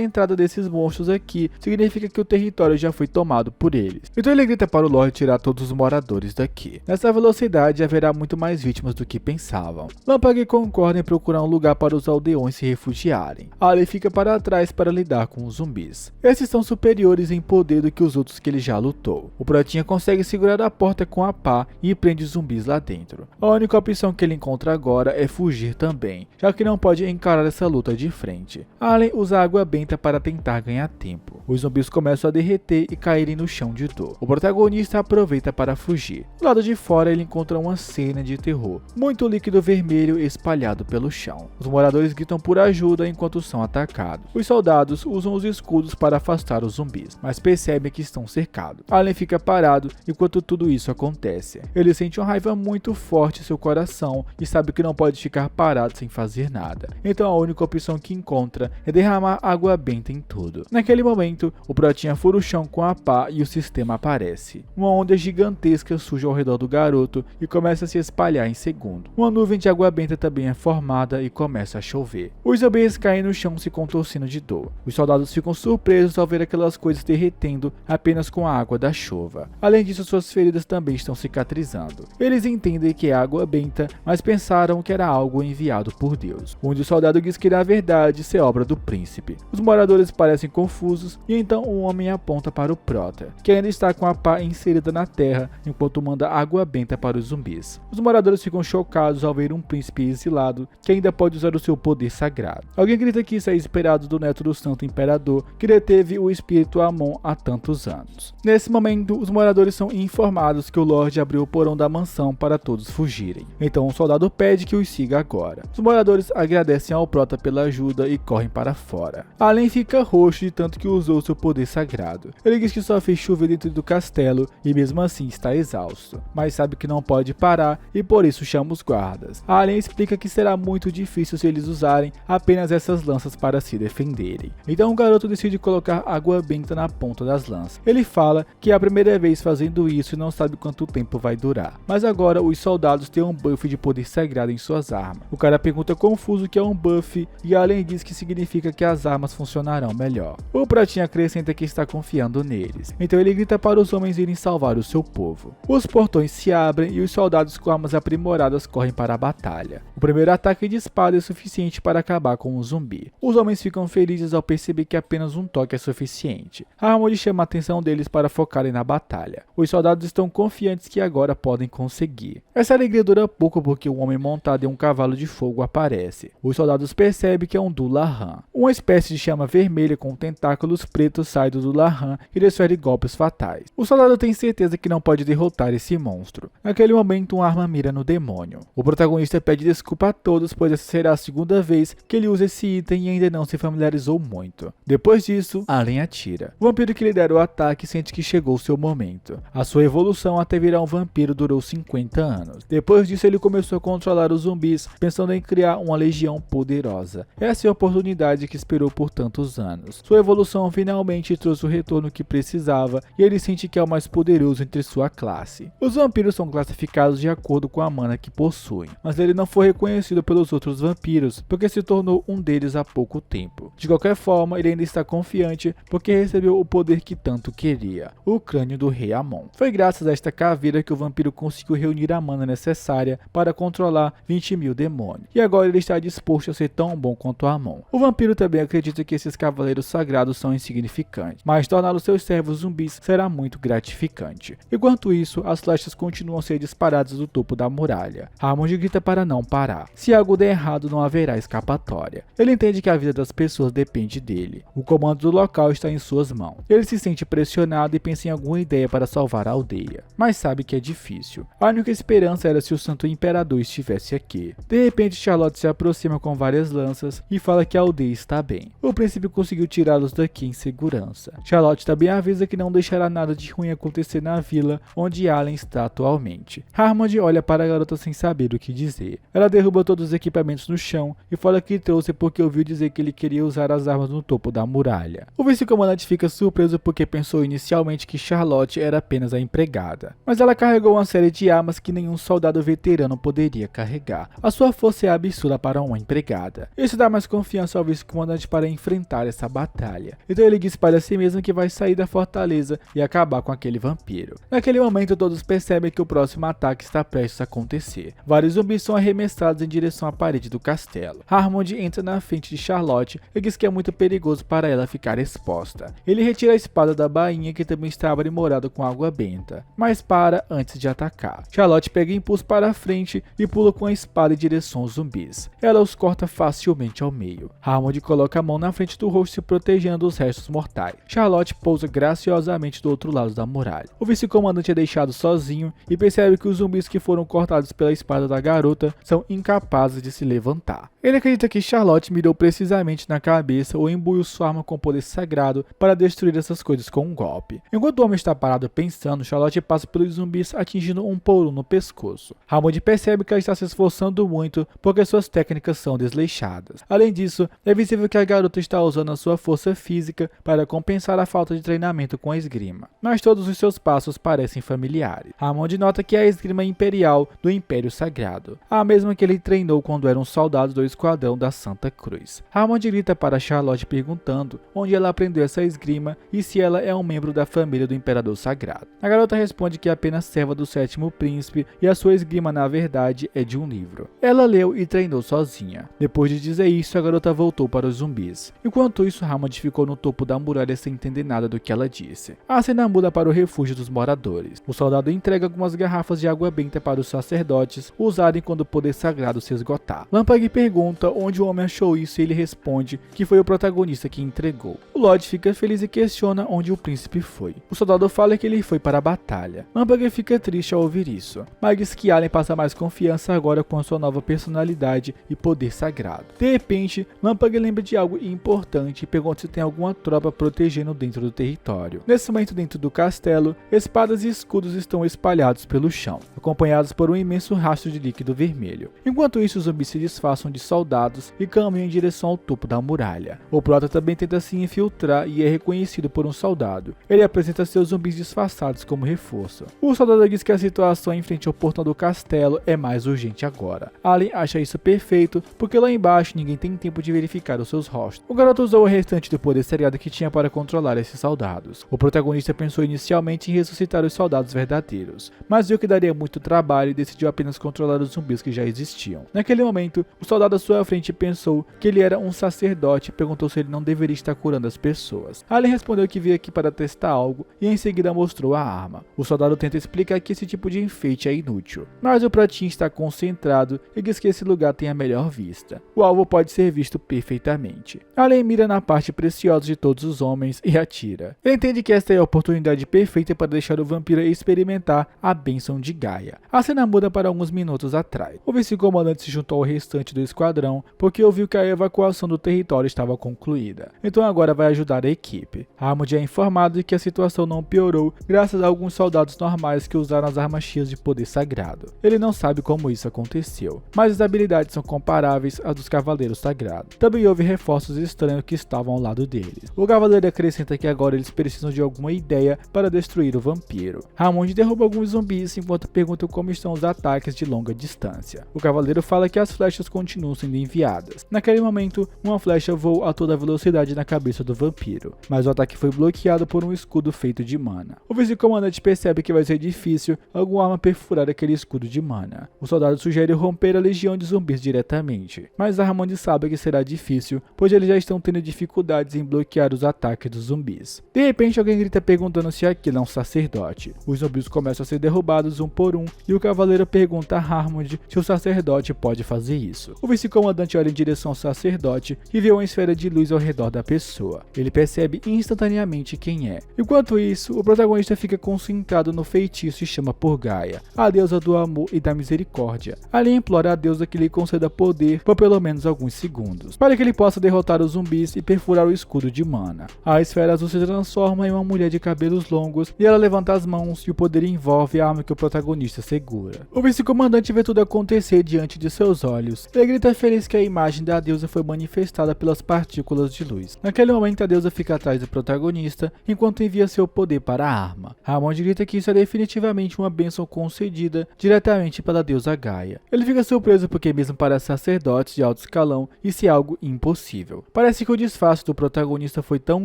A: entrada desses monstros aqui significa que o território já foi tomado por eles. Então ele grita para o Lorde tirar todos os moradores daqui. Nessa velocidade haverá muito mais vítimas do que pensavam. Lampag concorda em procurar um lugar para os aldeões se refugiarem. Allen fica para trás para lidar com os zumbis. Esses são superiores em poder do que os outros que ele já lutou. O Protinha consegue segurar a porta com a pá e prende os zumbis lá dentro. A única opção que ele encontra agora é fugir também, já que não pode encarar essa luta de frente. Allen usa água benta para tentar ganhar tempo. Os zumbis começam a derreter e caírem no chão de dor. O protagonista aproveita para fugir. Do lado de fora ele encontra uma cena de terror. Muito líquido vermelho espalhado pelo chão. Os moradores gritam por ajuda enquanto são atacados. Os soldados usam os escudos para afastar os zumbis, mas percebem que estão cercados. Allen fica parado enquanto tudo isso acontece. Ele sente uma raiva muito forte em seu coração e sabe que não pode ficar parado sem fazer nada. Então a única opção que encontra é derramar água benta em tudo. Naquele momento, o Protinha fura o chão com a pá e o sistema aparece. Uma onda gigantesca surge ao redor do garoto e começa a se espalhar em segundo. Uma nuvem de água benta também é formada e começa a chover. Os zumbis caem no chão se contorcendo de dor. Os soldados ficam surpresos ao ver aquelas coisas derretendo apenas com a água da chuva. Além disso, suas feridas também estão cicatrizando. Eles entendem que é água benta, mas pensaram que era algo enviado por Deus. Um dos soldados diz que na verdade isso é obra do príncipe. Os moradores parecem confusos e então um homem aponta para o Prota, que ainda está com a pá inserida na terra enquanto manda água benta para os zumbis. Os moradores ficam chocados ao ver um príncipe exilado que ainda pode usar o seu poder sagrado. Alguém grita que isso é esperado do neto do Santo Imperador que deteve o espírito Amon há tantos anos. Nesse momento, os moradores são informados que o Lorde abriu o porão da mansão para todos fugirem. Então um soldado pede que os siga agora. Os moradores agradecem ao Prota pela ajuda e correm para fora. Allen fica roxo de tanto que usou seu poder sagrado. Ele diz que só fez chover dentro do castelo e mesmo assim está exausto, mas sabe que não pode parar e por isso chama os guardas. Allen explica que será muito difícil se eles usarem apenas essas lanças para se defenderem. Então o garoto decide colocar água benta na ponta das lanças. Ele fala que é a primeira vez fazendo isso e não sabe quanto tempo vai durar. Mas agora os soldados têm um buff de poder sagrado em suas armas. O cara pergunta confuso o que é um buff e Allen diz que significa que as armas funcionarão melhor. O Pratinha acrescenta que está confiando neles. Então ele grita para os homens irem salvar o seu povo. Os portões se abrem e os soldados com armas aprimoradas correm para a batalha. O primeiro ataque de espada é suficiente para acabar com o zumbi. Os homens ficam felizes ao perceber que apenas um toque é suficiente. Hammond chama a atenção deles para focarem na batalha. Os soldados estão confiantes que agora podem conseguir. Essa alegria dura pouco porque um homem montado em um cavalo de fogo aparece. Os soldados percebem que é um Dullahan. Uma espécie de chama vermelha com tentáculos pretos sai do Dullahan e desfere golpes fatais. O soldado tem certeza que não pode derrotar esse monstro. Naquele momento, uma arma mira no demônio. O protagonista pede desculpa a todos, pois essa será a segunda vez que ele usa esse item e ainda não se familiarizou muito. Depois disso, Allen atira. O vampiro que lidera o ataque sente que chegou seu momento. A sua evolução até virar um vampiro durou 50 anos. Depois disso, ele começou a controlar os zumbis, pensando em criar uma legião poderosa. Essa é a oportunidade que esperou por tantos anos. Sua evolução finalmente trouxe o retorno que precisava e ele sente que é o mais poderoso entre sua classe. Os vampiros são classificados de acordo com a mana que possuem, mas ele não foi reconhecido pelos outros vampiros porque se tornou um deles há pouco tempo. De qualquer forma, ele ainda está confiante porque recebeu o poder que tanto queria, o crânio do rei Amon. Foi graças a esta caveira que o vampiro conseguiu reunir a mana necessária para controlar 20.000 demônios, e agora ele está disposto a ser tão bom quanto Amon. O vampiro também acredita que esses cavaleiros sagrados são insignificantes, mas torná-los seus servos zumbis será muito gratificante. Enquanto isso, as flechas continuam a ser disparadas do topo da muralha. Hammond grita para não parar. Se algo der errado, não haverá escapatória. Ele entende que a vida das pessoas depende dele. O comando do local está em suas mãos. Ele se sente pressionado e pensa em alguma ideia para salvar a aldeia, mas sabe que é difícil. A única esperança era se o Santo Imperador estivesse aqui. De repente, Charlotte se aproxima com várias lanças e fala que a aldeia está bem. O príncipe conseguiu tirá-los daqui em segurança. Charlotte também avisa que não deixará nada de ruim acontecer na vila onde Allen está atualmente. Hammond olha para a garota sem saber o que dizer. Ela derruba todos os equipamentos no chão e fala que trouxe porque ouviu dizer que ele queria usar as armas no topo da muralha. O vice-comandante fica surpreso porque pensou inicialmente que Charlotte era apenas a empregada, mas ela carregou uma série de armas que nenhum soldado veterano poderia carregar. A sua força é absurda para uma empregada. Isso dá mais confiança ao vice-comandante para enfrentar essa batalha. Então ele diz para si mesmo que vai sair da fortaleza e acabar com aquele vampiro. Naquele momento todos percebem que o próximo ataque está prestes a acontecer. Vários zumbis são arremessados em direção à parede do castelo. Hammond entra na frente de Charlotte e diz que é muito perigoso para ela ficar exposta. Ele retira a espada da bainha que também estava aprimorada com água benta, mas para antes de atacar. Charlotte pega impulso para a frente e pula com a espada em direção aos zumbis. Ela os corta facilmente ao meio. Hammond coloca a mão na frente do rosto se protegendo dos restos mortais. Charlotte pousa graciosamente do outro lado da muralha. O vice-comandante é deixado sozinho e percebe que os zumbis que foram cortados pela espada da garota são incapazes de se levantar. Ele acredita que Charlotte mirou precisamente na cabeça ou imbuiu sua arma com poder sagrado para destruir essas coisas com um golpe. Enquanto o homem está parado pensando, Charlotte passa pelos zumbis atingindo um por um no pescoço. Hammond percebe que ela está se esforçando muito porque suas técnicas são desleixadas. Além disso, é visível que a garota está usando a sua força física para compensar a falta de treinamento com a esgrima. Mas todos os seus passos parecem familiares. Hammond nota que é a esgrima imperial do Império Sagrado, a mesma que ele treinou quando era um soldado do esquadrão da Santa Cruz. Hammond grita para Charlotte perguntando onde ela aprendeu essa esgrima e se ela é um membro da família do Imperador Sagrado. A garota responde que é apenas serva do sétimo príncipe e a sua esgrima na verdade é de um livro. Ela leu e treinou sozinha. Depois de dizer isso, a garota voltou para os zumbis. Enquanto isso, Hammond ficou no topo da muralha sem entender nada do que ela disse. A cena muda para o refúgio dos moradores. O soldado entrega algumas garrafas de água benta para os sacerdotes usarem quando o poder sagrado se esgotar. Lampag pergunta onde o homem achou isso e ele responde que foi o protagonista que entregou. O Lorde fica feliz e questiona onde o príncipe foi. O soldado fala que ele foi para a batalha. Lampag fica triste ao ouvir isso, mas diz que Allen passa mais confiança agora com a sua nova personalidade e poder sagrado. De repente, Lampag lembra de algo importante e pergunta se tem alguma tropa protegendo dentro do território. Nesse momento, dentro do castelo, espadas e escudos estão espalhados pelo chão, acompanhados por um imenso rastro de líquido vermelho. Enquanto isso, os zumbis se disfarçam de soldados e caminham em direção ao topo da muralha. O Prota também tenta se infiltrar e é reconhecido por um soldado. Ele apresenta seus zumbis disfarçados como reforço. O soldado diz que a situação em frente ao portão do castelo é mais urgente agora. Allen acha isso perfeito porque lá embaixo ninguém tem tempo de verificar os seus rostos. O garoto usou o restante do poder sagrado que tinha para controlar esses soldados. O protagonista pensou inicialmente em ressuscitar os soldados verdadeiros, mas viu que daria muito trabalho e decidiu apenas controlar os zumbis que já existiam. Naquele momento, o soldado à sua frente pensou que ele era um sacerdote e perguntou se ele não deveria estar curando as pessoas. Allen respondeu que veio aqui para testar algo e em seguida mostrou a arma. O soldado tenta explicar que esse tipo de enfeite é inútil, mas o pratinho está concentrado e diz que esse lugar tem a melhor vista. O alvo pode ser visto perfeitamente. Allen mira na parte preciosa de todos os homens e atira. Ele entende que esta é a oportunidade perfeita para deixar o vampiro experimentar a bênção de Gaia. A cena muda para alguns minutos atrás. O vice-comandante se juntou ao restante do esquadrão porque ouviu que a evacuação do território estava concluída. Então agora vai ajudar a equipe. Hammond é informado de que a situação não piorou graças a alguns soldados normais que usaram as armas cheias de poder sagrado. Ele não sabe como isso aconteceu, mas as habilidades são comparáveis às dos cavaleiros sagrados. Também houve reforços estranhos que estavam ao lado deles. O cavaleiro acrescenta que agora eles precisam de alguma ideia para destruir o vampiro. Hammond derruba alguns zumbis enquanto pergunta como estão os ataques de longa distância. O cavaleiro fala que as flechas continuam sendo enviadas. Naquele momento, uma flecha voa a toda velocidade na cabeça do vampiro, mas o ataque foi bloqueado por um escudo feito de mana. O vice-comandante percebe que vai ser difícil alguma arma perfurar aquele escudo de mana. O soldado sugere romper a legião de zumbis diretamente, mas Hammond sabe que será difícil, pois eles já estão tendo dificuldades em bloquear os ataques dos zumbis. De repente, alguém grita perguntando se aquilo é um sacerdote. Os zumbis começam a ser derrubados um por um e o cavaleiro pergunta a Hammond se o sacerdote pode fazer isso. O vice-comandante olha em direção ao sacerdote e vê uma esfera de luz ao redor da pessoa. Ele percebe instantaneamente quem é. Enquanto isso, o protagonista fica concentrado no feitiço e chama por Gaia, a deusa do amor e da misericórdia. Ali implora a deusa que lhe lhe conceda poder por pelo menos alguns segundos, para que ele possa derrotar os zumbis e perfurar o escudo de mana. A esfera azul se transforma em uma mulher de cabelos longos e ela levanta as mãos e o poder envolve a arma que o protagonista segura. O vice-comandante vê tudo acontecer diante de seus olhos. Ele grita feliz que a imagem da deusa foi manifestada pelas partículas de luz. Naquele momento a deusa fica atrás do protagonista enquanto envia seu poder para a arma. Hammond grita que isso é definitivamente uma bênção concedida diretamente pela deusa Gaia. Ele fica surpreso porque mesmo para sacerdotes de alto escalão isso é algo impossível. Parece que o disfarce do protagonista foi tão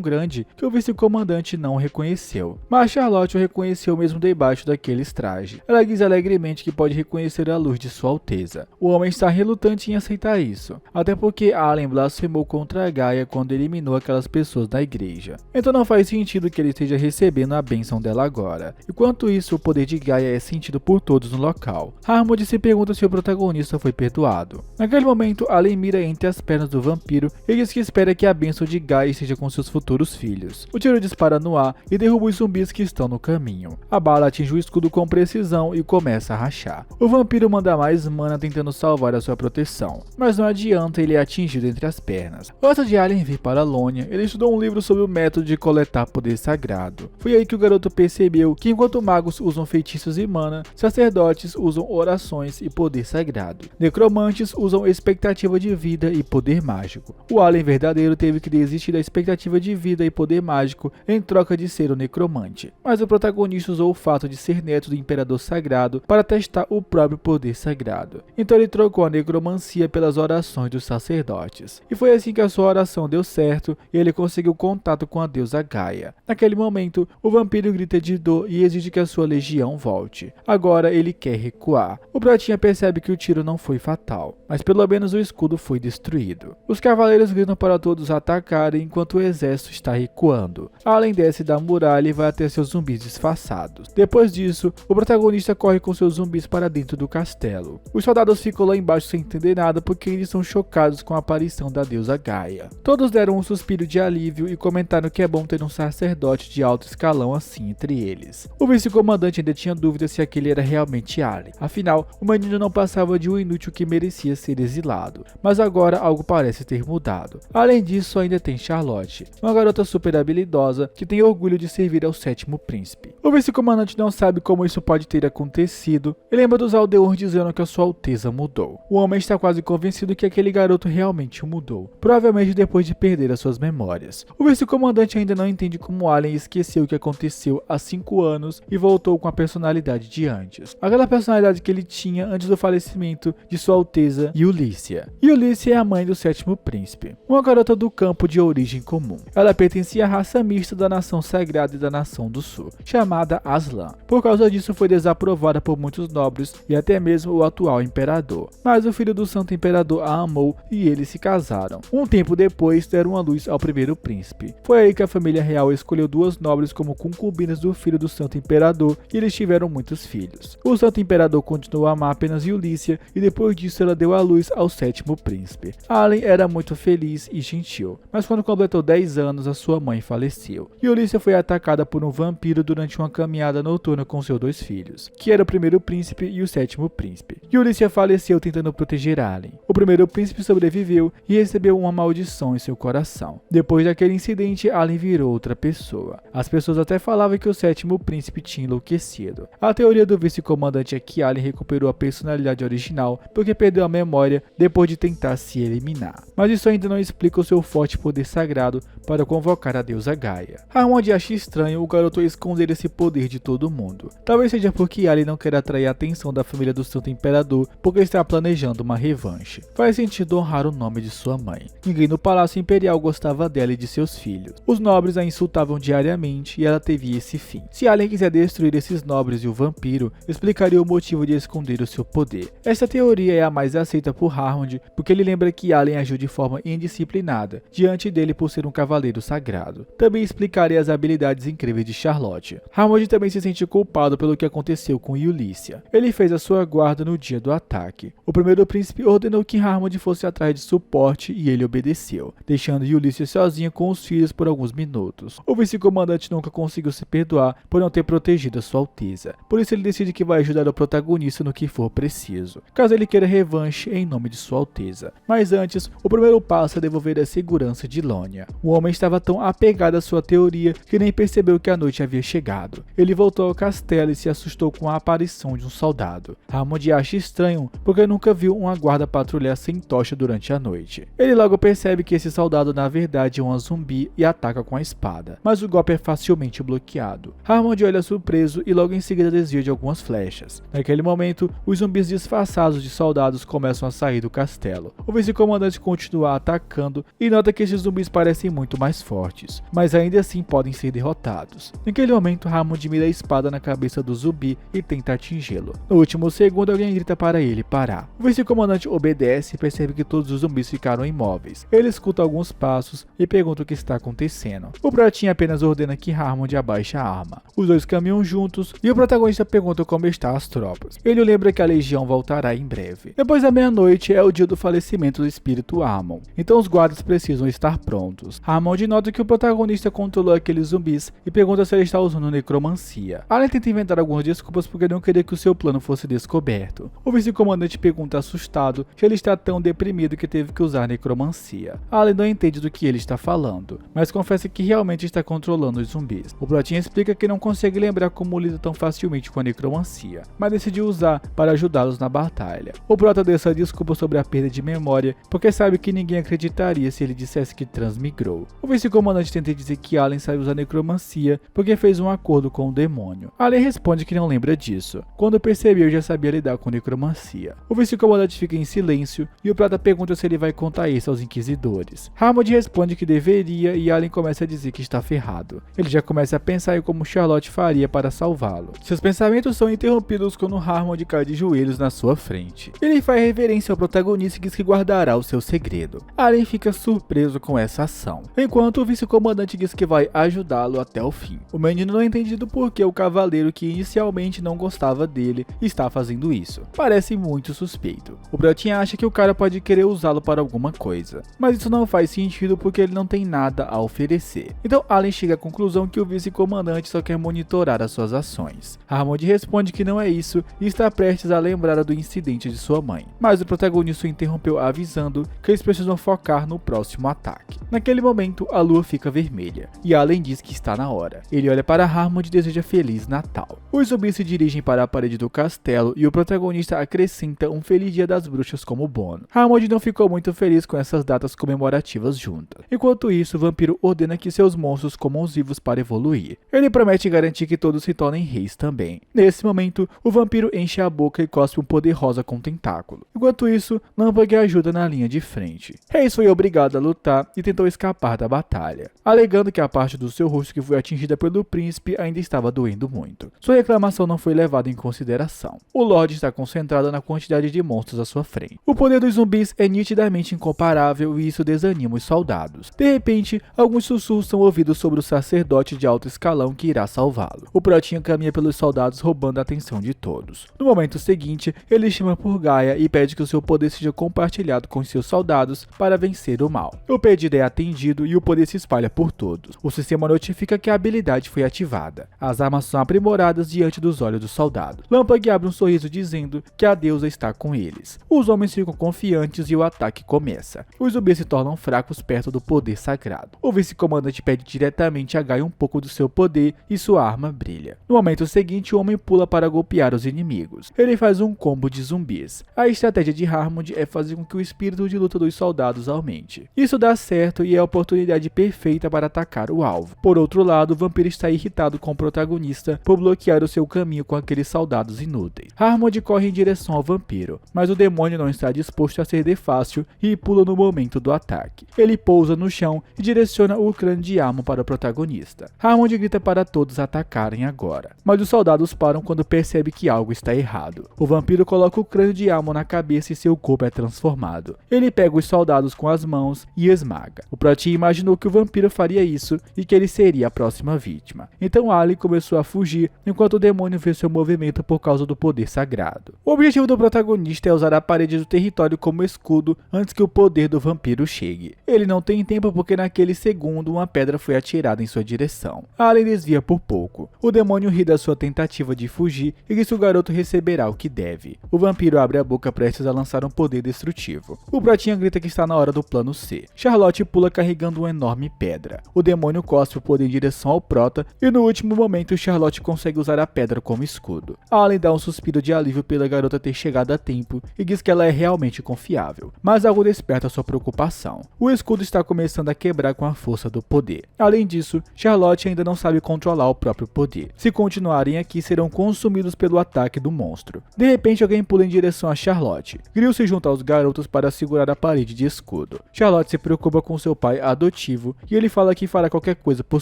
A: grande que o vice-comandante não o reconheceu. Mas Charlotte o reconheceu mesmo debaixo daqueles trajes. Ela diz alegremente que pode reconhecer a luz de Sua Alteza. O homem está relutante em aceitar isso, até porque Allen blasfemou contra a Gaia quando eliminou aquelas pessoas da igreja. Então não faz sentido que ele esteja recebendo a bênção dela agora. Enquanto isso, o poder de Gaia é sentido por todos no local. Hammond se pergunta se o protagonista foi perdoado. Naquele momento, Allen mira entre as pernas do vampiro e diz que espera que a bênção de Gaia esteja com seus futuros filhos. O tiro dispara no ar e derruba os zumbis que estão no caminho. A bala atinge o escudo com precisão e começa a rachar. O vampiro manda mais mana tentando salvar a sua proteção, mas não adianta, ele é atingido entre as pernas. Antes de Allen vir para Lonia, ele estudou um livro sobre o método de coletar poder sagrado. Foi aí que o garoto percebeu que enquanto magos usam feitiços e mana, sacerdotes usam orações e poder sagrado. Necromantes usam expectativa de vida e poder mágico. O Allen verdadeiro teve que desistir da expectativa de vida e poder mágico em troca de ser o necromante. Mas o protagonista usou o fato de ser neto do imperador sagrado para testar o próprio poder sagrado. Então ele trocou a necromancia pelas orações dos sacerdotes. E foi assim que a sua oração deu certo e ele conseguiu contato com a deusa Gaia. Naquele momento, o vampiro grita de dor e exige que a sua legião volte. Agora ele quer recuar. O Pratinha percebe que o tiro não foi fatal, mas pelo menos o escudo foi destruído. Os cavaleiros gritam para todos atacarem enquanto o exército está recuando. Allen desce da muralha e vai até seus zumbis disfarçados. Depois disso, o protagonista corre com seus zumbis para dentro do castelo. Os soldados ficam lá embaixo sem entender nada porque eles são chocados com a aparição da deusa Gaia. Todos deram um suspiro de alívio e comentaram que é bom ter um sacerdote de alto escalão assim entre eles. O vice-comandante ainda tinha dúvida se aquele era realmente Allen. Afinal, o menino não passava de um inútil que merecia ser exilado. Mas agora algo parece ter mudado. Além disso, ainda tem Charlotte, uma garota super habilidosa que tem orgulho de servir ao sétimo príncipe. O vice-comandante não sabe como isso pode ter acontecido e lembra dos aldeões dizendo que a Sua Alteza mudou. O homem está quase convencido que aquele garoto realmente o mudou, provavelmente depois de perder as suas memórias. O vice-comandante ainda não entende como Allen esqueceu o que aconteceu há 5 anos e voltou com a personalidade de antes. Aquela personalidade que ele tinha antes do falecimento de Sua Alteza Ulyssia. E Ulyssia é a mãe do sétimo príncipe, uma garota do campo de origem comum. Ela pertencia à raça mista da nação sagrada e da nação do sul, chamada Aslan. Por causa disso foi desaprovada por muitos nobres e até mesmo o atual imperador. Mas o filho do santo imperador a amou e eles se casaram. Um tempo depois deram à luz ao primeiro príncipe. Foi aí que a família real escolheu 2 nobres como concubinas do filho do santo imperador e eles tiveram muitos filhos. O santo imperador continuou a amar apenas Ulyssia e depois disso ela deu à luz ao sétimo príncipe. Allen era muito feliz e gentil, mas quando completou 10 anos a sua mãe faleceu. E Ulyssia foi atacada por um vampiro durante uma caminhada noturna com seus 2 filhos, que era o primeiro príncipe e o sétimo príncipe. E Ulyssia faleceu tentando proteger Allen. O primeiro príncipe sobreviveu e recebeu uma maldição em seu coração. Depois daquele incidente, Allen virou outra pessoa. As pessoas até falavam que o sétimo príncipe tinha enlouquecido. A teoria do vice-comandante é que Allen recuperou a personalidade original porque perdeu a memória depois de tentar se eliminar. Mas isso ainda não explica o seu forte poder sagrado para convocar a deusa Gaia. Hammond acha estranho o garoto esconder esse poder de todo mundo. Talvez seja porque Allen não quer atrair a atenção da família do Santo Imperador porque está planejando uma revanche. Faz sentido honrar o nome de sua mãe. Ninguém no Palácio Imperial gostava dela e de seus filhos. Os nobres a insultavam diariamente e ela teve esse fim. Se Allen quiser destruir esses nobres e o vampiro, explicaria o motivo de esconder o seu poder. Esta teoria é a mais aceita por Hammond porque ele lembra que Allen agiu de forma indisciplinada diante dele por ser um cavaleiro sagrado. Também explicaria as habilidades incríveis de Charlotte. Hammond também se sente culpado pelo que aconteceu com Ulyssia. Ele fez a sua guarda no dia do ataque. O primeiro príncipe ordenou que Hammond fosse atrás de suporte e ele obedeceu, deixando Ulyssia sozinha com os filhos por alguns minutos. O vice-comandante nunca conseguiu se perdoar por não ter protegido a Sua Alteza. Por isso ele decide que vai ajudar o protagonista no que for preciso. Caso ele queira revanche em nome de Sua Alteza. Mas antes, o primeiro passo é devolver a segurança de Lonia. O homem estava tão apegado à sua teoria que nem percebeu que a noite havia chegado. Ele voltou ao castelo e se assustou com a aparição de um soldado. Hammond acha estranho porque nunca viu uma guarda patrulhar sem tocha durante a noite. Ele logo percebe que esse soldado na verdade é um zumbi e ataca com a espada, mas o golpe é facilmente bloqueado. Hammond olha surpreso e logo em seguida desvia de algumas flechas. Naquele momento, os zumbis disfarçados de soldados começam a sair do castelo. O vice-comandante continua atacando e nota que esses zumbis parecem muito mais fortes, mas ainda assim podem ser derrotados. Naquele momento, Hammond mira a espada na cabeça do zumbi e tenta atingi-lo. No último segundo, alguém grita para ele parar. O vice-comandante obedece e percebe que todos os zumbis ficaram imóveis. Ele escuta alguns passos e pergunta o que está acontecendo. O Pratinha apenas ordena que Hammond abaixe a arma. Os dois caminham juntos e o protagonista pergunta como estão as tropas. Ele lembra que a legião voltará em breve. Depois da meia-noite é o dia do falecimento do espírito Amon, então os guardas precisam estar prontos. Hammond nota que o protagonista controlou aqueles zumbis e pergunta se ele está usando necromancia. Allen tenta inventar algumas desculpas porque não queria que o seu plano fosse descoberto. O vice-comandante pergunta assustado se ele está tão deprimido que teve que usar necromancia. Allen não entende do que ele está falando, mas confessa que realmente está controlando os zumbis. O Pratinha explica que não consegue lembrar como lida tão facilmente com a necromancia, mas decidiu usar para ajudá-los na batalha. O Prota deu essa desculpa sobre a perda de memória, porque sabe que ninguém acreditaria se ele dissesse que transmigrou. O vice-comandante tenta dizer que Allen sabe usar necromancia porque fez um acordo com o demônio. Allen responde que não lembra disso. Quando percebeu, já sabia lidar com necromancia. O vice-comandante fica em silêncio e o Prata pergunta se ele vai contar isso aos inquisidores. Hammond responde que deveria e Allen começa a dizer que está ferrado. Ele já começa a pensar em como Charlotte faria para salvá-lo. Seus pensamentos são interrompidos quando Hammond cai de joelhos na sua frente. Ele faz reverência ao protagonista e diz que guardará o seu segredo. Allen fica surpreso com essa ação, enquanto o vice-comandante diz que vai ajudá-lo até o fim. O menino não entende do porquê o cavaleiro que inicialmente não gostava dele está fazendo isso. Parece muito suspeito. O Pratinha acha que o cara pode querer usá-lo para alguma coisa, mas isso não faz sentido porque ele não tem nada a oferecer. Então Allen chega à conclusão que o vice-comandante só quer monitorar as suas ações. Hammond responde que não é isso e está prestes a lembrar do incidente de sua mãe, mas o protagonista o interrompeu avisando que eles precisam focar no próximo ataque. Naquele momento, a lua fica vermelha e Allen diz que está na hora. Ele olha para Hammond e deseja Feliz Natal. Os zumbis se dirigem para a parede do castelo e o protagonista acrescenta um Feliz Dia das Bruxas como bônus. Hammond não ficou muito feliz com essas datas comemorativas juntas. Enquanto isso, o vampiro ordena que seus monstros comam os vivos para evoluir. Ele promete garantir que todos se tornem reis também. Nesse momento, o vampiro enche a boca e cospe um poder rosa com tentáculo. Enquanto isso, Lampag ajuda na linha de frente. Reis foi obrigado a lutar e tentou escapar da batalha, alegando que a parte do seu rosto que foi atingida pelo príncipe ainda estava doendo muito. Sua reclamação não foi levada em consideração. O Lorde está concentrado na quantidade de monstros à sua frente. O poder dos zumbis é nitidamente incomparável e isso desanima os soldados. De repente, alguns sussurros são ouvidos sobre o sacerdote de alto escalão que irá salvá-lo. O Pratinha caminha pelos soldados roubando a atenção de todos. No momento seguinte, ele chama por Gaia e pede que o seu poder seja compartilhado com seus soldados para vencer o mal. O pedido é atendido e o poder se espalha por todos. O sistema notifica que a habilidade foi ativada. As armas são aprimoradas diante dos olhos do soldado. Lampag abre um sorriso dizendo que a deusa está com eles. Os homens ficam confiantes e o ataque começa. Os zumbis se tornam fracos perto do poder sagrado. O vice-comandante pede diretamente a Gaia um pouco do seu poder e sua arma brilha. No momento seguinte, o homem pula para golpear os inimigos. Ele faz um combo de zumbis. A estratégia de Hammond é fazer com que o espírito de luta dos soldados aumente. Isso dá certo e é a oportunidade perfeita para atacar o alvo. Por outro lado, o vampiro está irritado com o protagonista por bloquear o seu caminho com aqueles soldados inúteis. Hammond corre em direção ao vampiro, mas o demônio não está disposto a ceder fácil e pula no momento do ataque. Ele pousa no chão e direciona o crânio de Amon para o protagonista. Hammond grita para todos atacarem agora, mas os soldados param quando percebe que algo está errado. O vampiro coloca o crânio de Amon na cabeça e seu corpo é transformado. Ele pega os soldados com as mãos e esmaga. O Pratinha imaginou que o vampiro faria isso e que ele seria a próxima vítima. Então Allen começou a fugir enquanto o demônio vê seu movimento por causa do poder sagrado. O objetivo do protagonista é usar a parede do território como escudo antes que o poder do vampiro chegue. Ele não tem tempo porque naquele segundo uma pedra foi atirada em sua direção. Allen desvia por pouco. O demônio ri da sua tentativa de fugir e diz que o garoto receberá o que deve. O vampiro abre abre a boca prestes a lançar um poder destrutivo. O Pratinha grita que está na hora do plano C. Charlotte pula carregando uma enorme pedra. O demônio cospe o poder em direção ao Prota e no último momento Charlotte consegue usar a pedra como escudo. Allen dá um suspiro de alívio pela garota ter chegado a tempo e diz que ela é realmente confiável, mas algo desperta sua preocupação. O escudo está começando a quebrar com a força do poder. Além disso, Charlotte ainda não sabe controlar o próprio poder. Se continuarem aqui, serão consumidos pelo ataque do monstro. De repente, alguém pula em direção a Charlotte. Grill se junta aos garotos para segurar a parede de escudo. Charlotte se preocupa com seu pai adotivo e ele fala que fará qualquer coisa por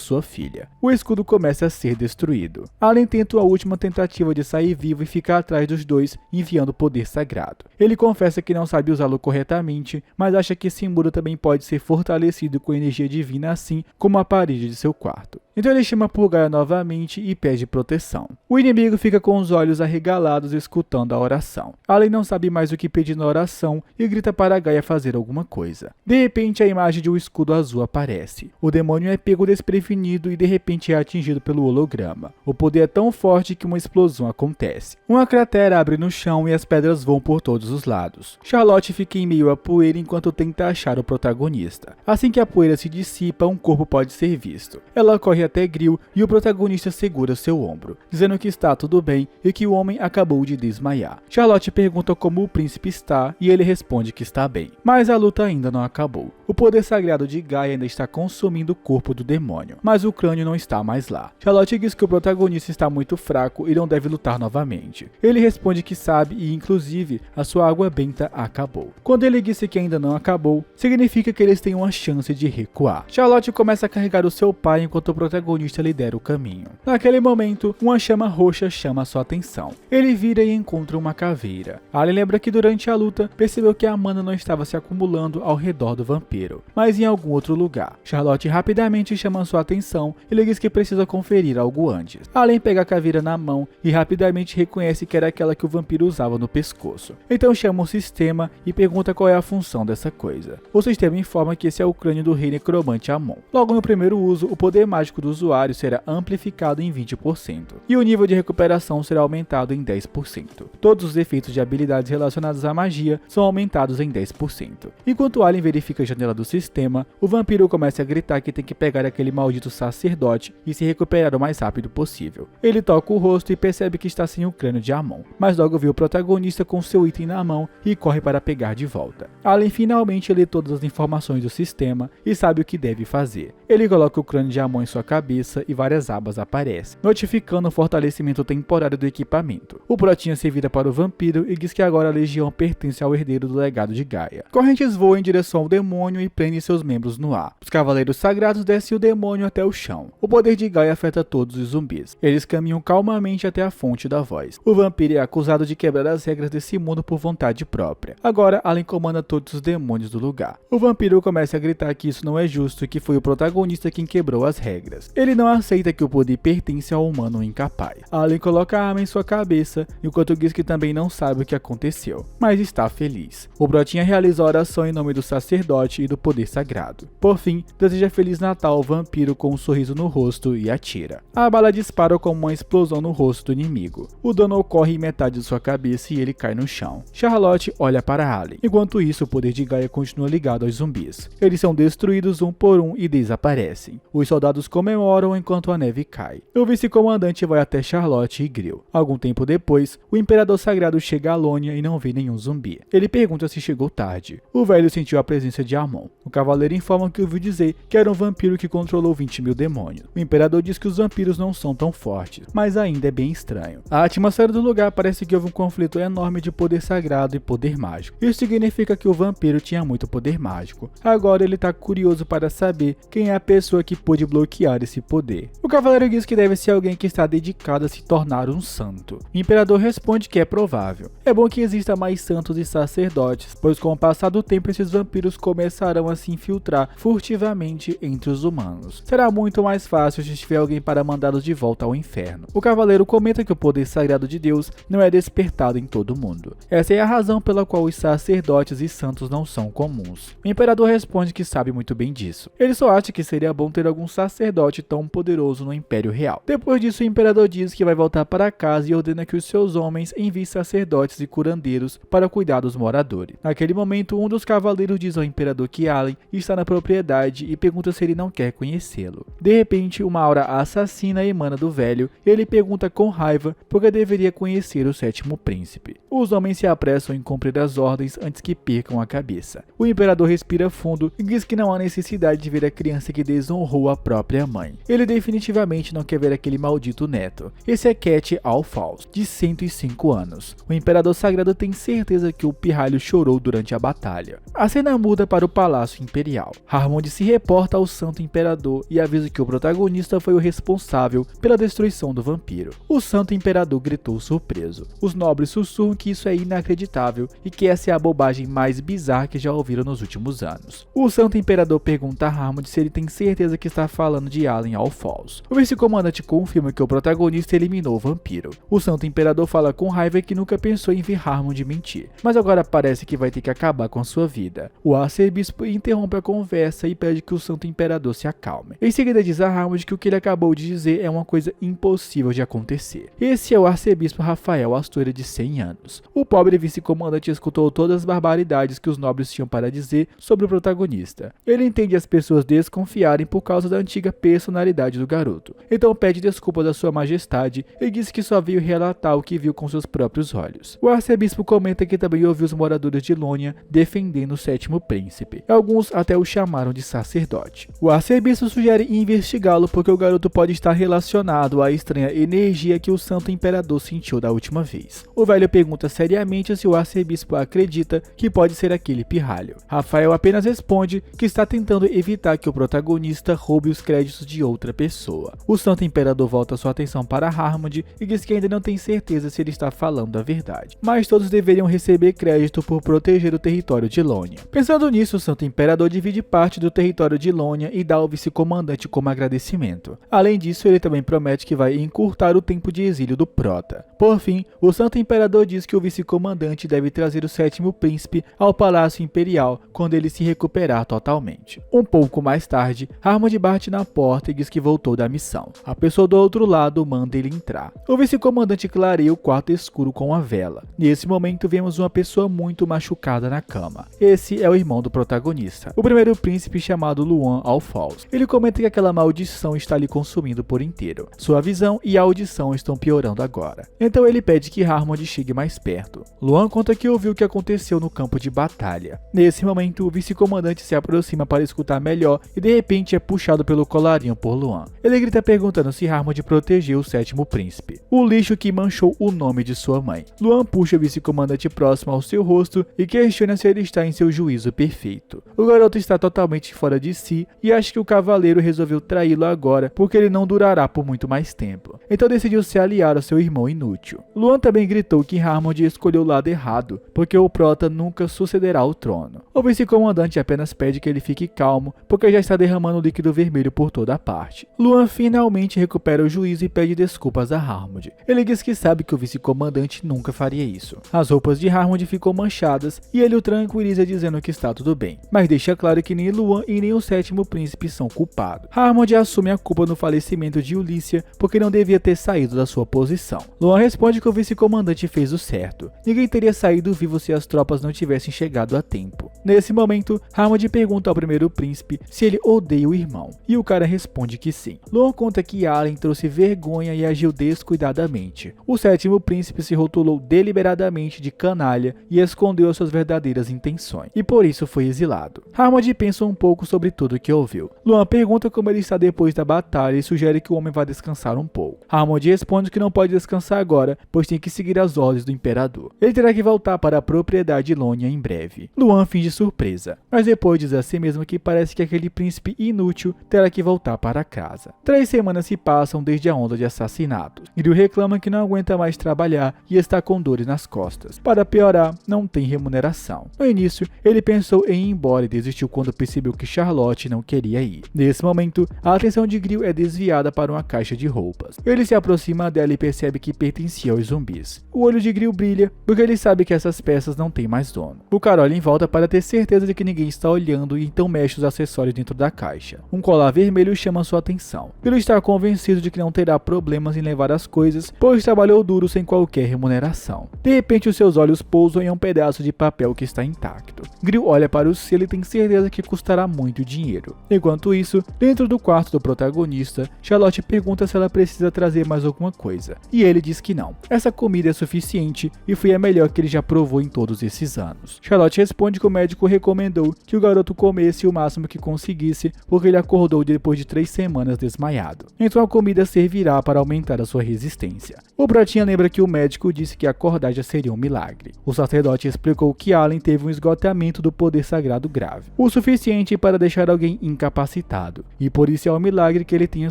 A: sua filha. O escudo começa a ser destruído. Allen tenta a última tentativa de sair vivo e fica atrás dos dois, enviando poder sagrado. Ele confessa que não sabe usá-lo corretamente, mas acha que esse muro também pode ser fortalecido com energia divina assim como a parede de seu quarto. Então ele chama por Gaia novamente e pede proteção. O inimigo fica com os olhos arregalados escutando a oração. Allen não sabe mais o que pedir na oração e grita para Gaia fazer alguma coisa. De repente a imagem de um escudo azul aparece. O demônio é pego desprevenido e de repente é atingido pelo holograma. O poder é tão forte que uma explosão acontece. Uma cratera abre no chão e as pedras voam por todos os lados. Charlotte fica em meio à poeira enquanto tenta achar o protagonista. Assim que a poeira se dissipa, um corpo pode ser visto. Ela corre até Grill e o protagonista segura seu ombro, dizendo que está tudo bem e que o homem acabou de desmaiar. Charlotte pergunta como o príncipe está e ele responde que está bem. Mas a luta ainda não acabou. O poder sagrado de Gaia ainda está consumindo o corpo do demônio, mas o crânio não está mais lá. Charlotte diz que o protagonista está muito fraco e não deve lutar novamente. Ele responde que sabe e, inclusive, a sua água benta acabou. Quando ele disse que ainda não acabou, significa que eles têm uma chance de recuar. Charlotte começa a carregar o seu pai enquanto o protagonista lidera o caminho. Naquele momento, uma chama roxa chama sua atenção. Ele vira e encontra uma caveira. Allen lembra que durante a luta, percebeu que a mana não estava se acumulando ao redor do vampiro, mas em algum outro lugar. Charlotte rapidamente chama sua atenção e lhe diz que precisa conferir algo antes. Allen pega a caveira na mão e rapidamente reconhece que era aquela que o vampiro usava no pescoço. Então chama o sistema e pergunta qual é a função dessa coisa. O sistema informa que esse é o crânio do rei necromante Amon. Logo no primeiro uso, o poder mágico do usuário será amplificado em 20% e o nível de recuperação será aumentado em 10%. Todos os efeitos de habilidades relacionadas à magia são aumentados em 10%. Enquanto Allen verifica a janela do sistema, o vampiro começa a gritar que tem que pegar aquele maldito sacerdote e se recuperar o mais rápido possível. Ele toca o rosto e percebe que está sem o crânio de Amon, mas logo vê o protagonista com seu item na mão e corre para pegar de volta. Allen finalmente lê todas as informações do sistema e sabe o que deve fazer. Ele coloca o crânio de Amon em sua cabeça e várias abas aparecem, notificando o fortalecimento temporário do equipamento. O Protinha se vira para o vampiro e diz que agora a legião pertence ao herdeiro do legado de Gaia. Correntes voam em direção ao demônio e prendem seus membros no ar. Os cavaleiros sagrados descem o demônio até o chão. O poder de Gaia afeta todos os zumbis. Eles caminham calmamente até a fonte da voz. O vampiro é acusado de quebrar as regras desse mundo por vontade própria. Agora, Allen comanda todos os demônios do lugar. O vampiro começa a gritar que isso não é justo e que foi o protagonista quem quebrou as regras. Ele não aceita que o poder pertence ao humano incapaz. Allen coloca a arma em sua cabeça, enquanto diz que também não sabe o que aconteceu, mas está feliz. O Brotinha realiza a oração em nome do sacerdote e do poder sagrado. Por fim, deseja Feliz Natal ao vampiro com um sorriso no rosto e atira. A bala dispara como uma explosão no rosto do inimigo. O dano ocorre em metade de sua cabeça e ele cai no chão. Charlotte olha para Allen. Enquanto isso, o poder de Gaia continua ligado aos zumbis. Eles são destruídos um por um e desaparecem. Os soldados comemoram enquanto a neve cai. O vice-comandante vai até Charlotte e Grill. Algum tempo depois, o Imperador Sagrado chega a Lônia e não vê nenhum zumbi. Ele pergunta se chegou tarde. O velho sentiu a presença de Amon. O cavaleiro informa que ouviu dizer que era um vampiro que controlou 20.000 demônios. O Imperador diz que os vampiros não são tão fortes, mas ainda é bem estranho. A atmosfera do lugar parece que houve um conflito enorme de poder sagrado e poder mágico. Isso significa que o vampiro tinha muito poder mágico. Agora ele está curioso para saber quem é a pessoa que pôde bloquear esse poder. O cavaleiro diz que deve ser alguém que está dedicado a se tornar um santo. O Imperador responde que é provável. É bom que exista mais santos e sacerdotes, pois com o passar do tempo esses vampiros começarão a se infiltrar furtivamente entre os humanos. Será muito mais fácil se tiver alguém para mandá-los de volta ao inferno. O cavaleiro comenta que o poder sagrado de Deus não é despertado em todo mundo. Essa é a razão pela qual os sacerdotes e santos não são comuns. O Imperador responde que sabe muito bem disso. Ele só acha que seria bom ter algum sacerdote sacerdote tão poderoso no Império Real. Depois disso, o imperador diz que vai voltar para casa e ordena que os seus homens enviem sacerdotes e curandeiros para cuidar dos moradores. Naquele momento, um dos cavaleiros diz ao imperador que Allen está na propriedade e pergunta se ele não quer conhecê-lo. De repente, uma aura assassina emana do velho e ele pergunta com raiva porque deveria conhecer o sétimo príncipe. Os homens se apressam em cumprir as ordens antes que percam a cabeça. O imperador respira fundo e diz que não há necessidade de ver a criança que desonrou a própria mãe. Ele definitivamente não quer ver aquele maldito neto. Esse é Cat Alphonse, de 105 anos. O imperador sagrado tem certeza que o pirralho chorou durante a batalha. A cena muda para o Palácio Imperial. Harmond se reporta ao Santo Imperador e avisa que o protagonista foi o responsável pela destruição do vampiro. O Santo Imperador gritou surpreso. Os nobres sussurram que isso é inacreditável e que essa é a bobagem mais bizarra que já ouviram nos últimos anos. O Santo Imperador pergunta a Harmond se ele tem certeza que está falando de Allen Alphonse. O vice-comandante confirma que o protagonista eliminou o vampiro. O Santo Imperador fala com raiva que nunca pensou em ver Harmond mentir, mas agora parece que vai ter que acabar com a sua vida. O arcebispo interrompe a conversa e pede que o Santo Imperador se acalme. Em seguida diz a Harmond que o que ele acabou de dizer é uma coisa impossível de acontecer. Esse é o arcebispo Rafael Astorga, de 100 anos. O pobre vice-comandante escutou todas as barbaridades que os nobres tinham para dizer sobre o protagonista. Ele entende as pessoas desconfiarem por causa da antiga personalidade do garoto. Então pede desculpas à sua majestade e diz que só veio relatar o que viu com seus próprios olhos. O arcebispo comenta que também ouviu os moradores de Lônia defendendo o sétimo príncipe. Alguns até o chamaram de sacerdote. O arcebispo sugere investigá-lo porque o garoto pode estar relacionado à estranha energia que o Santo Imperador sentiu da última vez. O velho pergunta seriamente se o arcebispo acredita que pode ser aquele pirralho. Rafael apenas responde que está tentando evitar que o protagonista roube os créditos de outra pessoa. O Santo Imperador volta sua atenção para Harmond e diz que ainda não tem certeza se ele está falando a verdade, mas todos deveriam receber crédito por proteger o território de Lônia. Pensando nisso, o Santo Imperador divide parte do território de Lônia e dá ao vice-comandante como agradecimento. Além disso, ele também promete que vai encurtar o tempo de exílio do Prota. Por fim, o Santo Imperador diz que o vice-comandante deve trazer o sétimo príncipe ao Palácio Imperial quando ele se recuperar totalmente. Um pouco mais tarde, Harmond bate na porta e diz que voltou da missão. A pessoa do outro lado manda ele entrar. O vice-comandante clareia o quarto escuro com a vela. Nesse momento, vemos uma pessoa muito machucada na cama. Esse é o irmão do protagonista, o primeiro príncipe chamado Luan Alphonse. Ele comenta que aquela maldição está lhe consumindo por inteiro. Sua visão e a audição estão piorando agora. Então ele pede que Harmond chegue mais perto. Luan conta que ouviu o que aconteceu no campo de batalha. Nesse momento, o vice-comandante se aproxima para escutar melhor e de repente é puxado pelo colarinho por Luan. Ele grita perguntando se Harmond protegeu o sétimo príncipe, o lixo que manchou o nome de sua mãe. Luan puxa o vice-comandante próximo ao seu rosto e questiona se ele está em seu juízo perfeito. O garoto está totalmente fora de si e acha que o cavaleiro resolveu traí-lo agora porque ele não durará por muito mais tempo. Então decidiu se aliar ao seu irmão inútil. Luan também gritou que Harmond escolheu o lado errado, porque o Prota nunca sucederá ao trono. O vice-comandante apenas pede que ele fique calmo, porque já está derramando líquido vermelho por toda a parte. Luan finalmente recupera o juízo e pede desculpas a Harmond. Ele diz que sabe que o vice-comandante nunca faria isso. As roupas de Harmond ficam manchadas e ele o tranquiliza dizendo que está tudo bem, mas deixa claro que nem Luan e nem o sétimo príncipe são culpados. Harmond assume a culpa no falecimento de Ulícia porque não devia ter saído da sua posição. Luan responde que o vice-comandante fez o certo. Ninguém teria saído vivo se as tropas não tivessem chegado a tempo. Nesse momento, Harmond pergunta ao primeiro príncipe se ele odeia o irmão, e o cara responde que sim. Luan conta que Allen trouxe vergonha e agiu descuidadamente. O sétimo príncipe se rotulou deliberadamente de canalha e escondeu as suas verdadeiras intenções, e por isso foi exilado. Harmond pensa um pouco sobre tudo que ouviu. Luan pergunta como ele está depois da batalha e sugere que o homem vá descansar um pouco. Harmond responde que não pode descansar agora, pois tem que seguir as ordens do imperador. Ele terá que voltar para a propriedade de Lônia em breve. Luan finge surpresa, mas depois diz a si mesmo que parece que aquele príncipe inútil terá que voltar para casa. 3 semanas se passam desde a onda de assassinatos. Grill reclama que não aguenta mais trabalhar e está com dores nas costas. Para piorar, não tem remuneração. No início, ele pensou em ir embora e desistiu quando percebeu que Charlotte não queria ir. Nesse momento, a atenção de Grill é desviada para uma caixa de roupas. Ele se aproxima dela e percebe que pertencia aos zumbis. O olho de Grill brilha porque ele sabe que essas peças não têm mais dono. O cara olha em volta para ter certeza de que ninguém está olhando e então mexe os acessórios dentro da caixa. Um colar vermelho chama sua atenção. Grill está convencido de que não terá problemas em levar as coisas, pois trabalhou duro sem qualquer remuneração. De repente, os seus olhos pousam em um pedaço de papel que está intacto. Grill olha para o selo e tem certeza que custará muito dinheiro. Enquanto isso, dentro do quarto do protagonista, Charlotte pergunta se ela precisa trazer mais alguma coisa, e ele diz que não. Essa comida é suficiente e foi a melhor que ele já provou em todos esses anos. Charlotte responde que o médico recomendou que o garoto comesse o máximo que conseguisse, porque ele acordou depois de 3 semanas desmaiado. Então a comida servirá para aumentar a sua resistência. O Pratinha lembra que o médico disse que acordar já seria um milagre. O sacerdote explicou que Allen teve um esgotamento do poder sagrado grave, o suficiente para deixar alguém incapacitado, e por isso é um milagre que ele tenha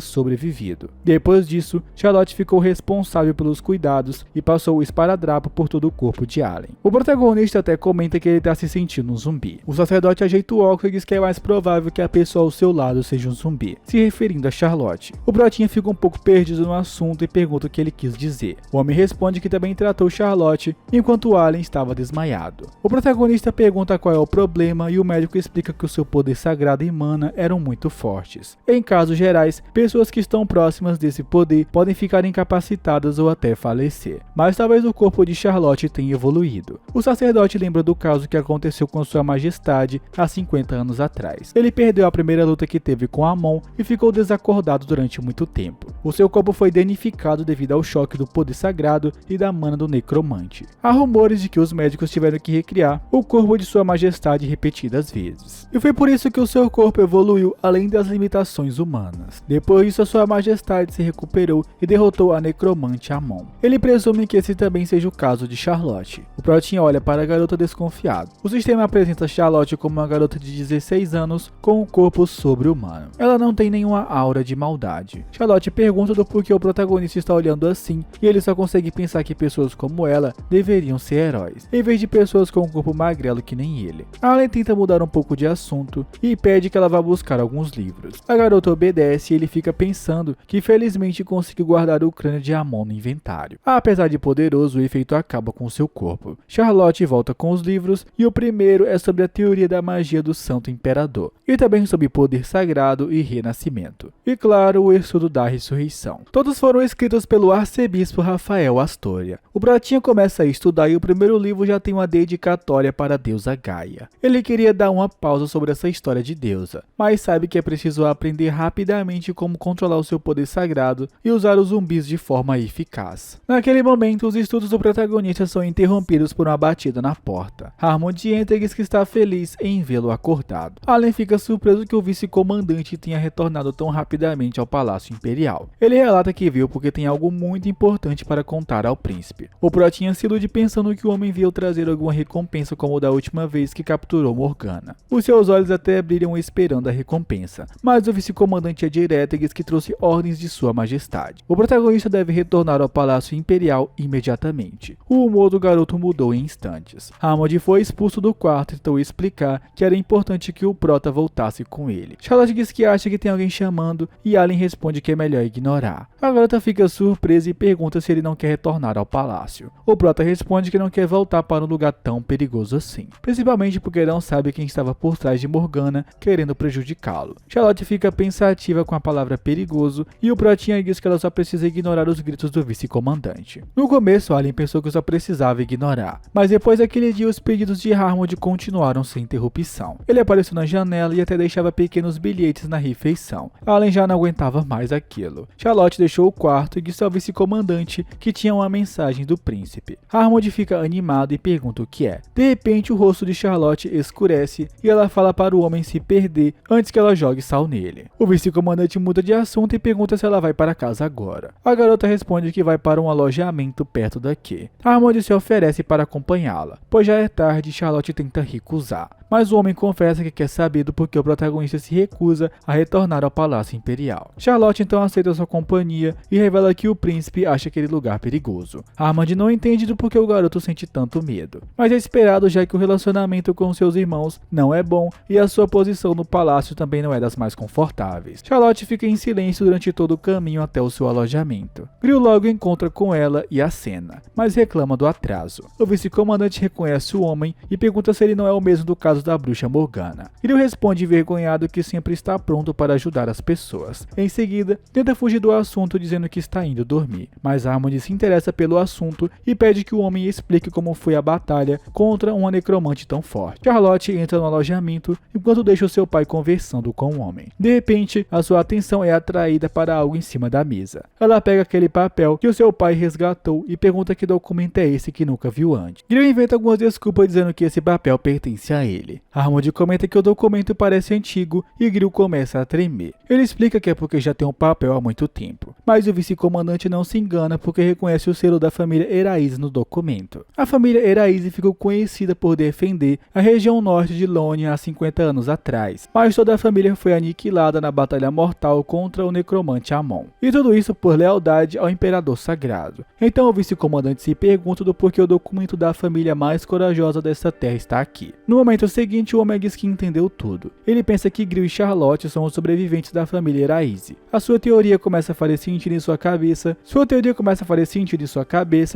A: sobrevivido. Depois disso, Charlotte ficou responsável pelos cuidados e passou o esparadrapo por todo o corpo de Allen. O protagonista até comenta que ele está se sentindo um zumbi. O sacerdote ajeita o óculos e diz que é mais provável que a pessoa ao seu lado seja um zumbi, se referindo a Charlotte. O Pratinha fica um pouco perdido no assunto e pergunta o que ele quis dizer. O homem responde que também tratou Charlotte enquanto Allen estava desmaiado. O protagonista pergunta qual é o problema e o médico explica que o seu poder sagrado e mana eram muito fortes. Em casos gerais, pessoas que estão próximas desse poder podem ficar incapacitadas ou até falecer, mas talvez o corpo de Charlotte tenha evoluído. O sacerdote lembra do caso que aconteceu com Sua Majestade há 50 anos atrás. Ele perdeu a primeira luta que teve com Amon e ficou desacordado durante muito tempo. O seu corpo foi danificado devido ao choque do poder sagrado e da mana do necromante. Há rumores de que os médicos tiveram que recriar o corpo de Sua Majestade repetidas vezes. E foi por isso que o seu corpo evoluiu além das limitações humanas. Depois disso, a Sua Majestade se recuperou e derrotou a necromante Amon. Ele presume que esse também seja o caso de Charlotte. O Pratinha olha para a garota desconfiado. O sistema apresenta Charlotte como uma garota de 16 anos com um corpo sobre-humano. Ela não tem nenhuma aura de maldade. Charlotte pergunta do porquê o protagonista está olhando assim, e ele só consegue pensar que pessoas como ela deveriam ser heróis, em vez de pessoas com um corpo magrelo que nem ele. Allen tenta mudar um pouco de assunto e pede que ela vá buscar alguns livros. A garota obedece e ele fica pensando que felizmente conseguiu guardar o crânio de Amon no inventário. Apesar de poderoso, o efeito acaba com seu corpo. Charlotte volta com os livros e o primeiro é sobre a teoria da magia do Santo Imperador, e também sobre poder sagrado e renascimento. E claro, o estudo da ressurreição. Todos foram escritos pelo arcebispo Rafael Astoria. O Pratinha começa a estudar e o primeiro livro já tem uma dedicatória para a deusa Gaia. Ele queria dar uma pausa sobre essa história de deusa, mas sabe que é preciso aprender rapidamente como controlar o seu poder sagrado e usar os zumbis de forma eficaz. Naquele momento, os estudos do protagonista são interrompidos por uma batida na porta. Harmond entra e diz que está feliz em vê-lo acordado. Allen fica surpreso que o vice-comandante tenha retornado tão rapidamente ao Palácio Imperial. Ele relata que viu porque tem algo muito importante para contar ao príncipe. O Pratinha se ilude pensando que o homem veio trazer alguma recompensa como da última vez que capturou Morgana. Os seus olhos até brilham esperando a recompensa, mas o vice-comandante é direto e diz que trouxe ordens de Sua Majestade. O protagonista deve retornar ao Palácio Imperial imediatamente. O humor do garoto mudou em instantes. Hammond foi expulso do quarto e tentou explicar que era importante que o prota voltasse com ele. Charlotte diz que acha que tem alguém chamando e Allen responde que é melhor ignorar. A garota fica surpresa e pergunta se ele não quer retornar ao palácio. O prota responde que não quer voltar para um lugar tão perigoso assim, principalmente porque não sabe quem estava por trás de Morgana querendo prejudicá-lo. Charlotte fica pensativa com a palavra perigoso e o Pratinha diz que ela só precisa ignorar os gritos do vice-comandante. No começo, Allen pensou que só precisava ignorar, mas depois daquele dia os pedidos de Harmond continuaram sem interrupção. Ele apareceu na janela e até deixava pequenos bilhetes na refeição. Allen já não aguentava mais aquilo. Charlotte deixou o quarto e disse ao vice-comandante que tinha uma mensagem do príncipe. Harmond fica animado e pergunta o que é. De repente, o rosto de Charlotte escurece e ela fala para o homem se perder antes que ela jogue sal nele. O vice-comandante muda de assunto e pergunta se ela vai para casa agora. A garota responde que vai para um alojamento perto daqui. Harmond se oferece para acompanhá-la, pois já é tarde e Charlotte tenta recusar. Mas o homem confessa que quer saber do porquê o protagonista se recusa a retornar ao Palácio Imperial. Charlotte então aceita sua companhia e revela que o príncipe acha aquele lugar perigoso. Harmond não entende do porquê o garoto sente tanto medo, mas é esperado já que o relacionamento com seus irmãos não é bom e a sua posição no palácio também não é das mais confortáveis. Charlotte fica em silêncio durante todo o caminho até o seu alojamento. Grill logo encontra com ela e acena, mas reclama do atraso. O vice-comandante reconhece o homem e pergunta se ele não é o mesmo do caso caso da bruxa Morgana. Grill responde envergonhado que sempre está pronto para ajudar as pessoas. Em seguida, tenta fugir do assunto dizendo que está indo dormir, mas Harmony se interessa pelo assunto e pede que o homem explique como foi a batalha contra uma necromante tão forte. Charlotte entra no alojamento enquanto deixa o seu pai conversando com o homem. De repente, a sua atenção é atraída para algo em cima da mesa. Ela pega aquele papel que o seu pai resgatou e pergunta que documento é esse que nunca viu antes. Grill inventa algumas desculpas dizendo que esse papel pertence a ele. Harmony comenta que o documento parece antigo e Grill começa a tremer. Ele explica que é porque já tem um papel há muito tempo, mas o vice-comandante não se engana porque reconhece o selo da família Eraise no documento. A família Eraise ficou conhecida por defender a região norte de Lônia há 50 anos atrás, mas toda a família foi aniquilada na batalha mortal contra o necromante Amon. E tudo isso por lealdade ao Imperador Sagrado. Então o vice-comandante se pergunta do porquê o documento da família mais corajosa dessa terra está aqui. No momento seguinte, o homem diz que entendeu tudo. Ele pensa que Grill e Charlotte são os sobreviventes da família Eraise. A sua teoria começa a fazer sentido em sua cabeça.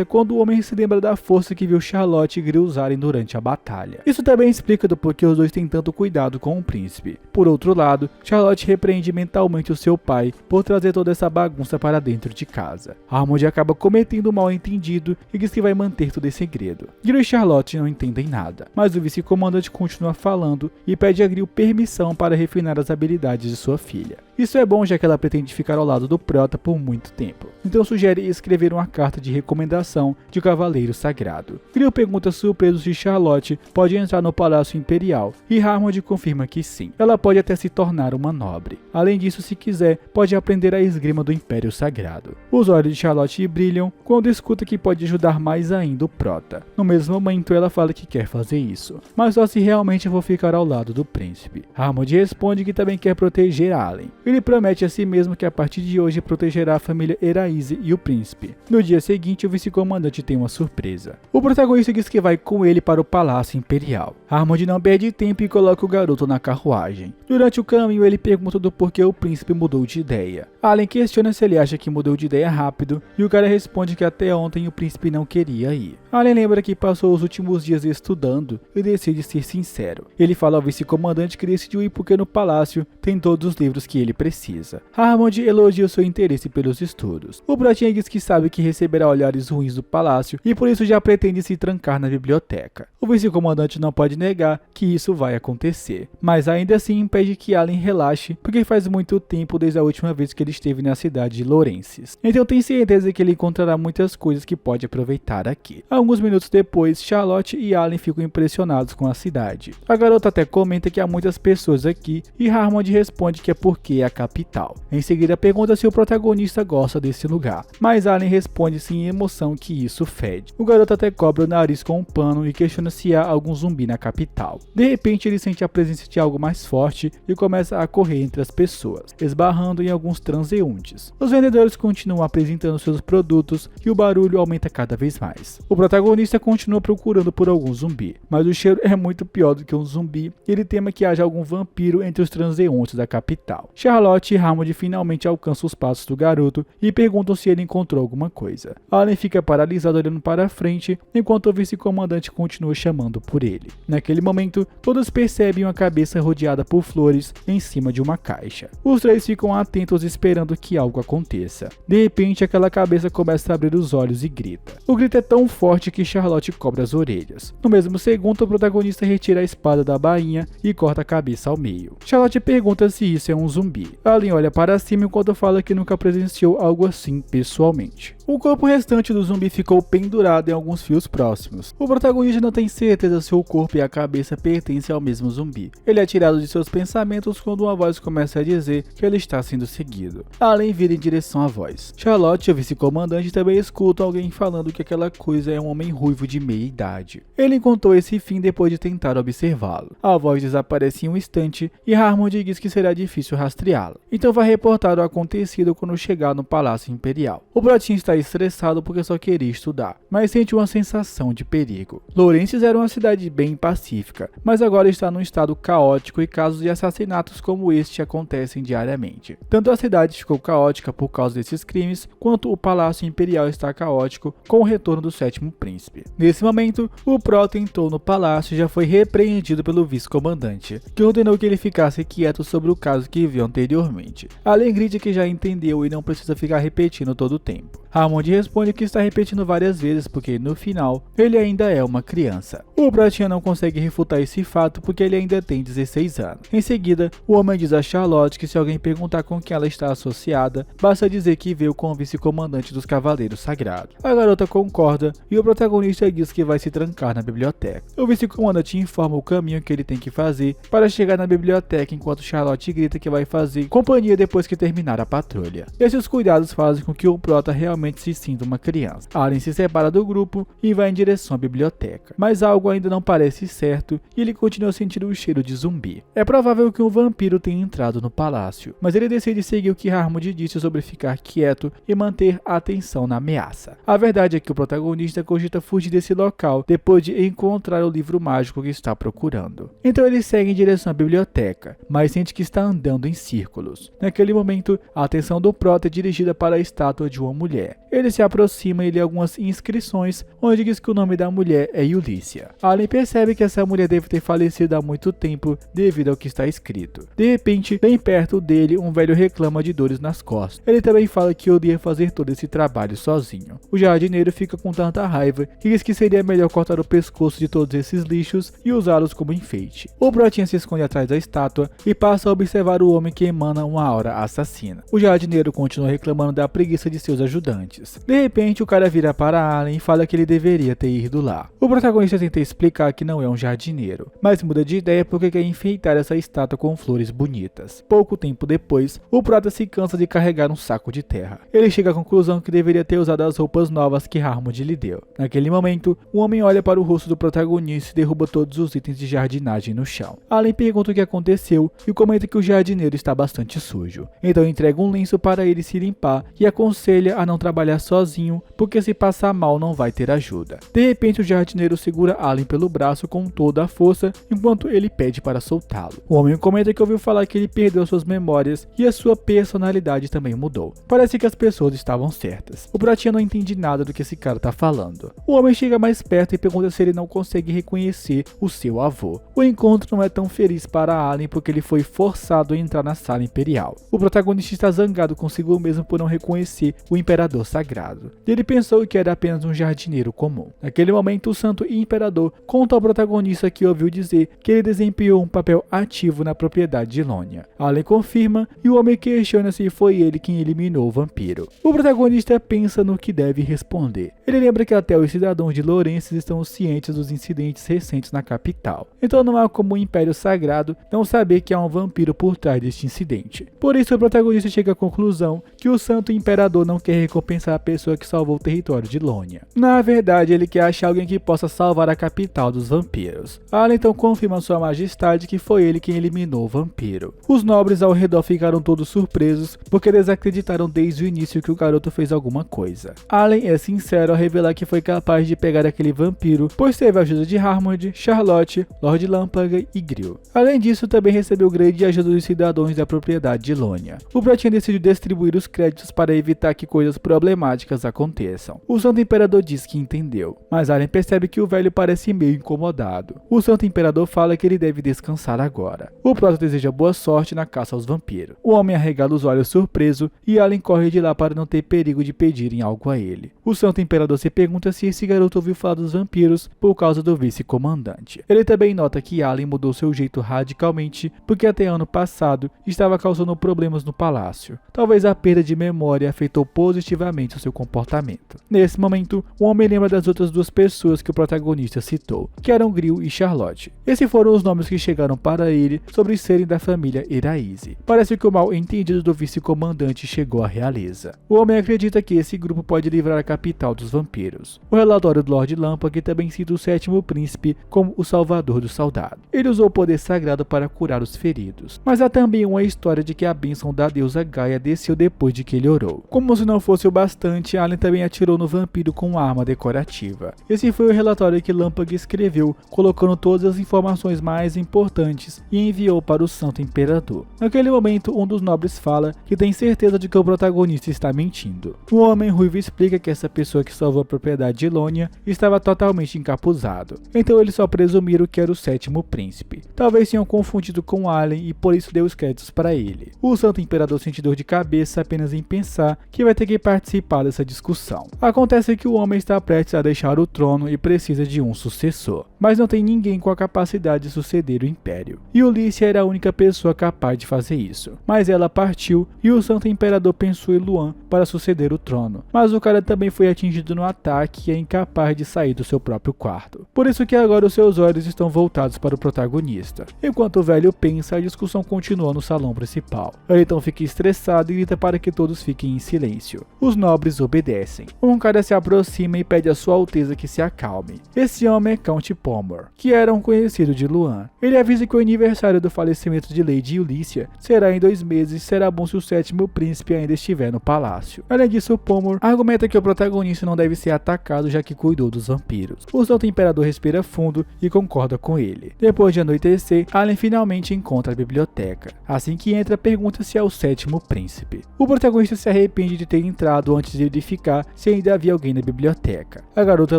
A: Quando o homem se lembra da força que viu Charlotte e Grill usarem durante a batalha. Isso também explica do porquê os dois têm tanto cuidado com o príncipe. Por outro lado, Charlotte repreende mentalmente o seu pai por trazer toda essa bagunça para dentro de casa. Harmony acaba cometendo um mal-entendido e diz que vai manter tudo em segredo. Grill e Charlotte não entendem nada, mas o vice-comandante continua falando e pede a Grill permissão para refinar as habilidades de sua filha. Isso é bom já que ela pretende ficar ao lado do Prota por muito tempo. Então sugere escrever uma carta de recomendação de Cavaleiro Sagrado. Grill pergunta surpreso se Charlotte pode entrar no Palácio Imperial e Harmony confirma que sim. Ela pode até se tornar uma nobre. Além disso, se quiser, pode aprender a esgrima do Império Sagrado. Os olhos de Charlotte brilham quando escuta que pode ajudar mais ainda o Prota. No mesmo momento, ela fala que quer fazer isso, mas só se realmente for ficar ao lado do príncipe. Harmony responde que também quer proteger Allen. Ele promete a si mesmo que a partir de hoje protegerá a família Eraise e o príncipe. No dia seguinte, o vice-comandante tem uma surpresa. O protagonista diz que vai com ele para o Palácio Imperial. Harmony não perde tempo e coloca o garoto na carruagem. Durante o caminho, ele pergunta do porquê o príncipe mudou de ideia. Allen questiona se ele acha que mudou de ideia rápido e o cara responde que até ontem o príncipe não queria ir. Allen lembra que passou os últimos dias estudando e decide ser sincero. Ele fala ao vice-comandante que decidiu ir porque no palácio tem todos os livros que ele precisa. Harmony elogia o seu interesse pelos estudos. O Pratinha diz que sabe que receberá olhares ruins do palácio e por isso já pretende se trancar na biblioteca. O vice-comandante não pode negar que isso vai acontecer, mas ainda assim impede que Allen relaxe porque faz muito tempo desde a última vez que ele esteve na cidade de Lourences. Então tem certeza que ele encontrará muitas coisas que pode aproveitar aqui. Alguns minutos depois, Charlotte e Allen ficam impressionados com a cidade. A garota até comenta que há muitas pessoas aqui e Harmony responde que é porque é a capital. Em seguida pergunta se o protagonista gosta desse lugar, mas Allen responde sem emoção que isso fede. O garoto até cobre o nariz com um pano e questiona se há algum zumbi na capital. De repente ele sente a presença de algo mais forte e começa a correr entre as pessoas, esbarrando em alguns transeuntes. Os vendedores continuam apresentando seus produtos e o barulho aumenta cada vez mais. O protagonista continua procurando por algum zumbi, mas o cheiro é muito pior do que um zumbi e ele teme que haja algum vampiro entre os transeuntes da capital. Charlotte e Harmony finalmente alcançam os passos do garoto e perguntam se ele encontrou alguma coisa. Allen fica paralisado olhando para a frente enquanto o vice-comandante continua chamando por ele. Naquele momento, todos percebem uma cabeça rodeada por flores em cima de uma caixa. Os três ficam atentos esperando que algo aconteça. De repente, aquela cabeça começa a abrir os olhos e grita. O grito é tão forte que Charlotte cobre as orelhas. No mesmo segundo, o protagonista retira a espada da bainha e corta a cabeça ao meio. Charlotte pergunta se isso é um zumbi. Allen olha para cima enquanto fala que nunca presenciou algo assim pessoalmente. O corpo restante do zumbi ficou pendurado em alguns fios próximos. O protagonista não tem certeza se o corpo e a cabeça pertencem ao mesmo zumbi. Ele é tirado de seus pensamentos quando uma voz começa a dizer que ele está sendo seguido. Allen vira em direção à voz. Charlotte, o vice-comandante, também escuta alguém falando que aquela coisa é um homem ruivo de meia idade. Ele encontrou esse fim depois de tentar observá-lo. A voz desaparece em um instante e Harmony diz que será difícil rastreá-lo sobre Alan. Então vai reportar o acontecido quando chegar no Palácio Imperial. O Pratinha está estressado porque só queria estudar, mas sente uma sensação de perigo. Lourenços era uma cidade bem pacífica, mas agora está num estado caótico e casos de assassinatos como este acontecem diariamente. Tanto a cidade ficou caótica por causa desses crimes, quanto o Palácio Imperial está caótico com o retorno do sétimo príncipe. Nesse momento, o Prota entrou no palácio e já foi repreendido pelo vice-comandante, que ordenou que ele ficasse quieto sobre o caso que viu anteriormente. Alan grita que já entendeu e não precisa ficar repetindo todo o tempo. Hammond responde que está repetindo várias vezes porque, no final, ele ainda é uma criança. O Pratinha não consegue refutar esse fato porque ele ainda tem 16 anos. Em seguida, o homem diz a Charlotte que se alguém perguntar com quem ela está associada, basta dizer que veio com o vice-comandante dos Cavaleiros Sagrados. A garota concorda e o protagonista diz que vai se trancar na biblioteca. O vice-comandante informa o caminho que ele tem que fazer para chegar na biblioteca, enquanto Charlotte grita que vai fazer companhia depois que terminar a patrulha. Esses cuidados fazem com que o Prota realmente se sinta uma criança. Alan se separa do grupo e vai em direção à biblioteca, mas algo ainda não parece certo e ele continua sentindo o cheiro de zumbi. É provável que um vampiro tenha entrado no palácio, mas ele decide seguir o que Hammond disse sobre ficar quieto e manter a atenção na ameaça. A verdade é que o protagonista cogita fugir desse local depois de encontrar o livro mágico que está procurando. Então ele segue em direção à biblioteca, mas sente que está andando em círculos. Naquele momento, a atenção do Prota é dirigida para a estátua de uma mulher. Ele se aproxima e lê algumas inscrições, onde diz que o nome da mulher é Ulícia. Alan percebe que essa mulher deve ter falecido há muito tempo devido ao que está escrito. De repente, bem perto dele, um velho reclama de dores nas costas. Ele também fala que odeia fazer todo esse trabalho sozinho. O jardineiro fica com tanta raiva e diz que seria melhor cortar o pescoço de todos esses lixos e usá-los como enfeite. O Pratinha se esconde atrás da estátua e passa a observar o homem que emana uma aura assassina. O jardineiro continua reclamando da preguiça de seus ajudantes. De repente, o cara vira para Alan e fala que ele deveria ter ido lá. O protagonista tenta explicar que não é um jardineiro, mas muda de ideia porque quer enfeitar essa estátua com flores bonitas. Pouco tempo depois, o Prota se cansa de carregar um saco de terra. Ele chega à conclusão que deveria ter usado as roupas novas que Hammond lhe deu. Naquele momento, o homem olha para o rosto do protagonista e derruba todos os itens de jardinagem no chão. Alan pergunta o que aconteceu e comenta que o jardineiro está bastante sujo. Então entrega um lenço para ele se limpar e aconselha a não trabalhar sozinho, porque se passar mal não vai ter ajuda. De repente, o jardineiro segura Alan pelo braço com toda a força, enquanto ele pede para soltá-lo. O homem comenta que ouviu falar que ele perdeu suas memórias e a sua personalidade também mudou. Parece que as pessoas estavam certas. O Pratinha não entende nada do que esse cara tá falando. O homem chega mais perto e pergunta se ele não consegue reconhecer o seu avô. O encontro não é tão feliz para Alan porque ele foi forçado a entrar na sala imperial. O protagonista está zangado consigo mesmo por não reconhecer o imperador sagrado. Ele pensou que era apenas um jardineiro comum. Naquele momento, o santo imperador conta ao protagonista que ouviu dizer que ele desempenhou um papel ativo na propriedade de Lônia. Alan confirma e o homem questiona se foi ele quem eliminou o vampiro. O protagonista pensa no que deve responder. Ele lembra que até os cidadãos de Lourenços estão cientes dos incidentes recentes na capital. Então não há como o Império Sagrado não saber que há um vampiro por trás deste incidente. Por isso, o protagonista chega à conclusão que o santo imperador não quer recompensar a pessoa que salvou o território de Lônia. Na verdade, ele quer achar alguém que possa salvar a capital dos vampiros. Alan então confirma a sua majestade que foi ele quem eliminou o vampiro. Os nobres ao redor ficaram todos surpresos porque eles acreditaram desde o início que o garoto fez alguma coisa. Alan é sincero ao revelar que foi capaz de pegar aquele vampiro, pois teve a ajuda de Hammond, Charlotte, Lord Lamplega e Grill. Além disso, também recebeu grande ajuda dos cidadãos da propriedade de Lônia. O Pratinha decidiu distribuir os créditos para evitar que coisas problemáticas aconteçam. O Santo Imperador diz que entendeu, mas Alan percebe que o velho parece meio incomodado. O Santo Imperador fala que ele deve descansar agora. O Prota deseja boa sorte na caça aos vampiros. O homem arregala os olhos surpreso e Alan corre de lá para não ter perigo de pedirem algo a ele. O Santo Imperador se pergunta se esse garoto ouviu falar dos vampiros por causa do vice-comandante. Ele também nota que Alan mudou seu jeito radicalmente porque até ano passado estava causando problemas no palácio. Talvez a perda de memória afetou positivamente o seu comportamento. Nesse momento, o homem lembra das outras duas pessoas que o protagonista citou, que eram Grill e Charlotte. Esses foram os nomes que chegaram para ele sobre serem da família Eraise. Parece que o mal entendido do vice-comandante chegou à realeza. O homem acredita que esse grupo pode livrar a capital dos dos vampiros. O relatório do Lord Lampag também cita o sétimo príncipe como o salvador do soldado. Ele usou o poder sagrado para curar os feridos, mas há também uma história de que a bênção da deusa Gaia desceu depois de que ele orou. Como se não fosse o bastante, Allen também atirou no vampiro com uma arma decorativa. Esse foi o relatório que Lampag escreveu, colocando todas as informações mais importantes e enviou para o Santo Imperador. Naquele momento, um dos nobres fala que tem certeza de que o protagonista está mentindo. O homem ruivo explica que essa pessoa que salvou a propriedade de Elonia estava totalmente encapuzado, então eles só presumiram que era o sétimo príncipe. Talvez tenham confundido com Allen e por isso deu os créditos para ele. O Santo Imperador sente dor de cabeça apenas em pensar que vai ter que participar dessa discussão. Acontece que o homem está prestes a deixar o trono e precisa de um sucessor, mas não tem ninguém com a capacidade de suceder o Império. E Ulysses era a única pessoa capaz de fazer isso, mas ela partiu e o Santo Imperador pensou em Luan para suceder o trono, mas o cara também foi atingido no ataque e é incapaz de sair do seu próprio quarto. Por isso que agora os seus olhos estão voltados para o protagonista. Enquanto o velho pensa, a discussão continua no salão principal. Ele então fica estressado e grita para que todos fiquem em silêncio. Os nobres obedecem. Um cara se aproxima e pede a sua alteza que se acalme. Esse homem é Count Pomor, que era um conhecido de Luan. Ele avisa que o aniversário do falecimento de Lady Ulysses será em 2 meses e será bom se o sétimo príncipe ainda estiver no palácio. Além disso, Pomor argumenta que o protagonista não deve ser atacado já que cuidou dos vampiros. O Santo Imperador respira fundo e concorda com ele. Depois de anoitecer, Allen finalmente encontra a biblioteca. Assim que entra, pergunta se é o sétimo príncipe. O protagonista se arrepende de ter entrado antes de verificar se ainda havia alguém na biblioteca. A garota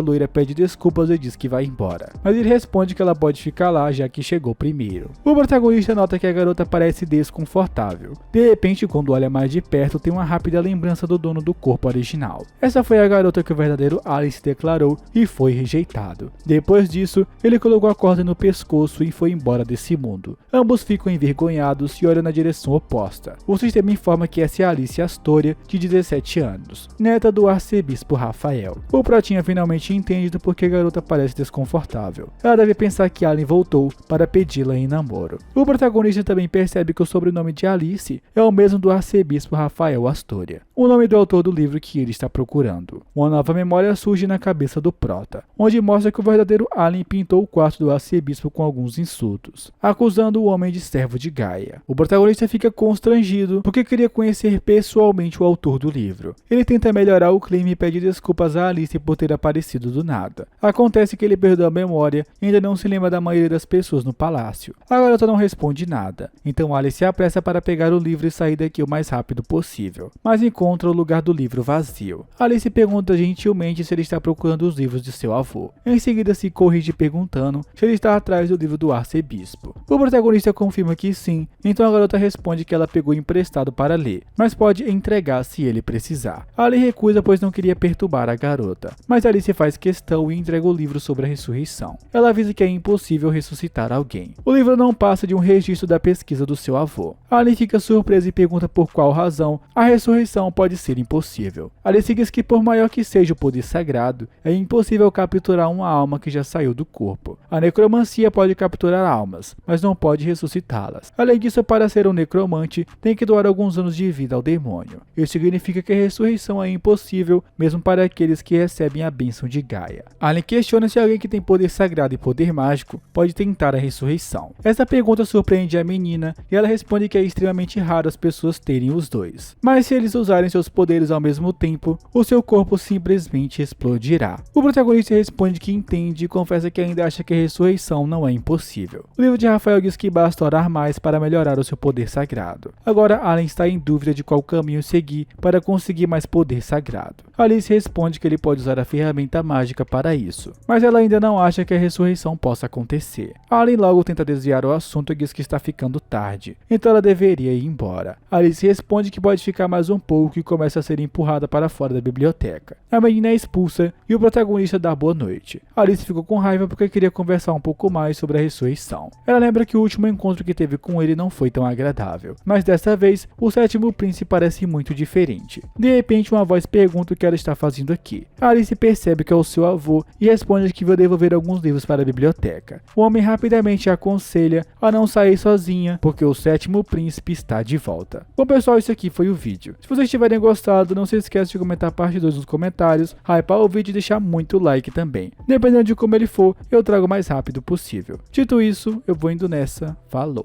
A: loira pede desculpas e diz que vai embora, mas ele responde que ela pode ficar lá já que chegou primeiro. O protagonista nota que a garota parece desconfortável. De repente, quando olha mais de perto, tem uma rápida lembrança do dono do corpo original. Essa foi a garota que o verdadeiro Alice declarou e foi rejeitado. Depois disso, ele colocou a corda no pescoço e foi embora desse mundo. Ambos ficam envergonhados e olham na direção oposta. O sistema informa que essa é Alice Astoria, de 17 anos, neta do arcebispo Rafael. O Protinha finalmente entende do porquê a garota parece desconfortável. Ela deve pensar que Allen voltou para pedi-la em namoro. O protagonista também percebe que o sobrenome de Alice é o mesmo do arcebispo Rafael Astoria, o nome do autor do livro que ele está procurando. Uma nova memória surge na cabeça do Prota, onde mostra que o verdadeiro Allen pintou o quarto do arcebispo com alguns insultos, acusando o homem de servo de Gaia. O protagonista fica constrangido porque queria conhecer pessoalmente o autor do livro. Ele tenta melhorar o clima e pede desculpas a Alice por ter aparecido do nada. Acontece que ele perdeu a memória e ainda não se lembra da maioria das pessoas no palácio. A garota não responde nada, então Alice se apressa para pegar o livro e sair daqui o mais rápido possível, mas encontra o lugar do livro vazio. Alice pergunta gentilmente se ele está procurando os livros de seu avô. Em seguida se corrige perguntando se ele está atrás do livro do arcebispo. O protagonista confirma que sim, então a garota responde que ela pegou emprestado para ler, mas pode entregar se ele precisar. Ali recusa pois não queria perturbar a garota, mas Alice faz questão e entrega o livro sobre a ressurreição. Ela avisa que é impossível ressuscitar alguém. O livro não passa de um registro da pesquisa do seu avô. Ali fica surpresa e pergunta por qual razão a ressurreição pode ser impossível. Alice diz que por maior que seja o poder sagrado, é impossível capturar uma alma que já saiu do corpo. A necromancia pode capturar almas, mas não pode ressuscitá-las. Além disso, para ser um necromante, tem que doar alguns anos de vida ao demônio. Isso significa que a ressurreição é impossível, mesmo para aqueles que recebem a bênção de Gaia. Allen questiona se alguém que tem poder sagrado e poder mágico pode tentar a ressurreição. Essa pergunta surpreende a menina e ela responde que é extremamente raro as pessoas terem os dois. Mas se eles usarem seus poderes ao mesmo tempo, o seu corpo simplesmente explodirá. O protagonista responde que entende e confessa que ainda acha que a ressurreição não é impossível. O livro de Rafael diz que basta orar mais para melhorar o seu poder sagrado. Agora Allen está em dúvida de qual caminho seguir para conseguir mais poder sagrado. Alice responde que ele pode usar a ferramenta mágica para isso, mas ela ainda não acha que a ressurreição possa acontecer. Allen logo tenta desviar o assunto e diz que está ficando tarde, então ela deveria ir embora. Alice responde que pode ficar mais um pouco e começa a ser empurrada para fora da biblioteca. A menina é expulsa e o protagonista dá boa noite. Alice ficou com raiva porque queria conversar um pouco mais sobre a ressurreição. Ela lembra que o último encontro que teve com ele não foi tão agradável, mas dessa vez o sétimo príncipe parece muito diferente. De repente uma voz pergunta o que ela está fazendo aqui. Alice percebe que é o seu avô e responde que vai devolver alguns livros para a biblioteca. O homem rapidamente a aconselha a não sair sozinha porque o sétimo príncipe está de volta. Bom pessoal, isso aqui foi o vídeo. Se você estiver tiverem gostado, não se esqueça de comentar a parte 2 nos comentários, hypar o vídeo e deixar muito like também. Dependendo de como ele for, eu trago o mais rápido possível. Dito isso, eu vou indo nessa. Falou!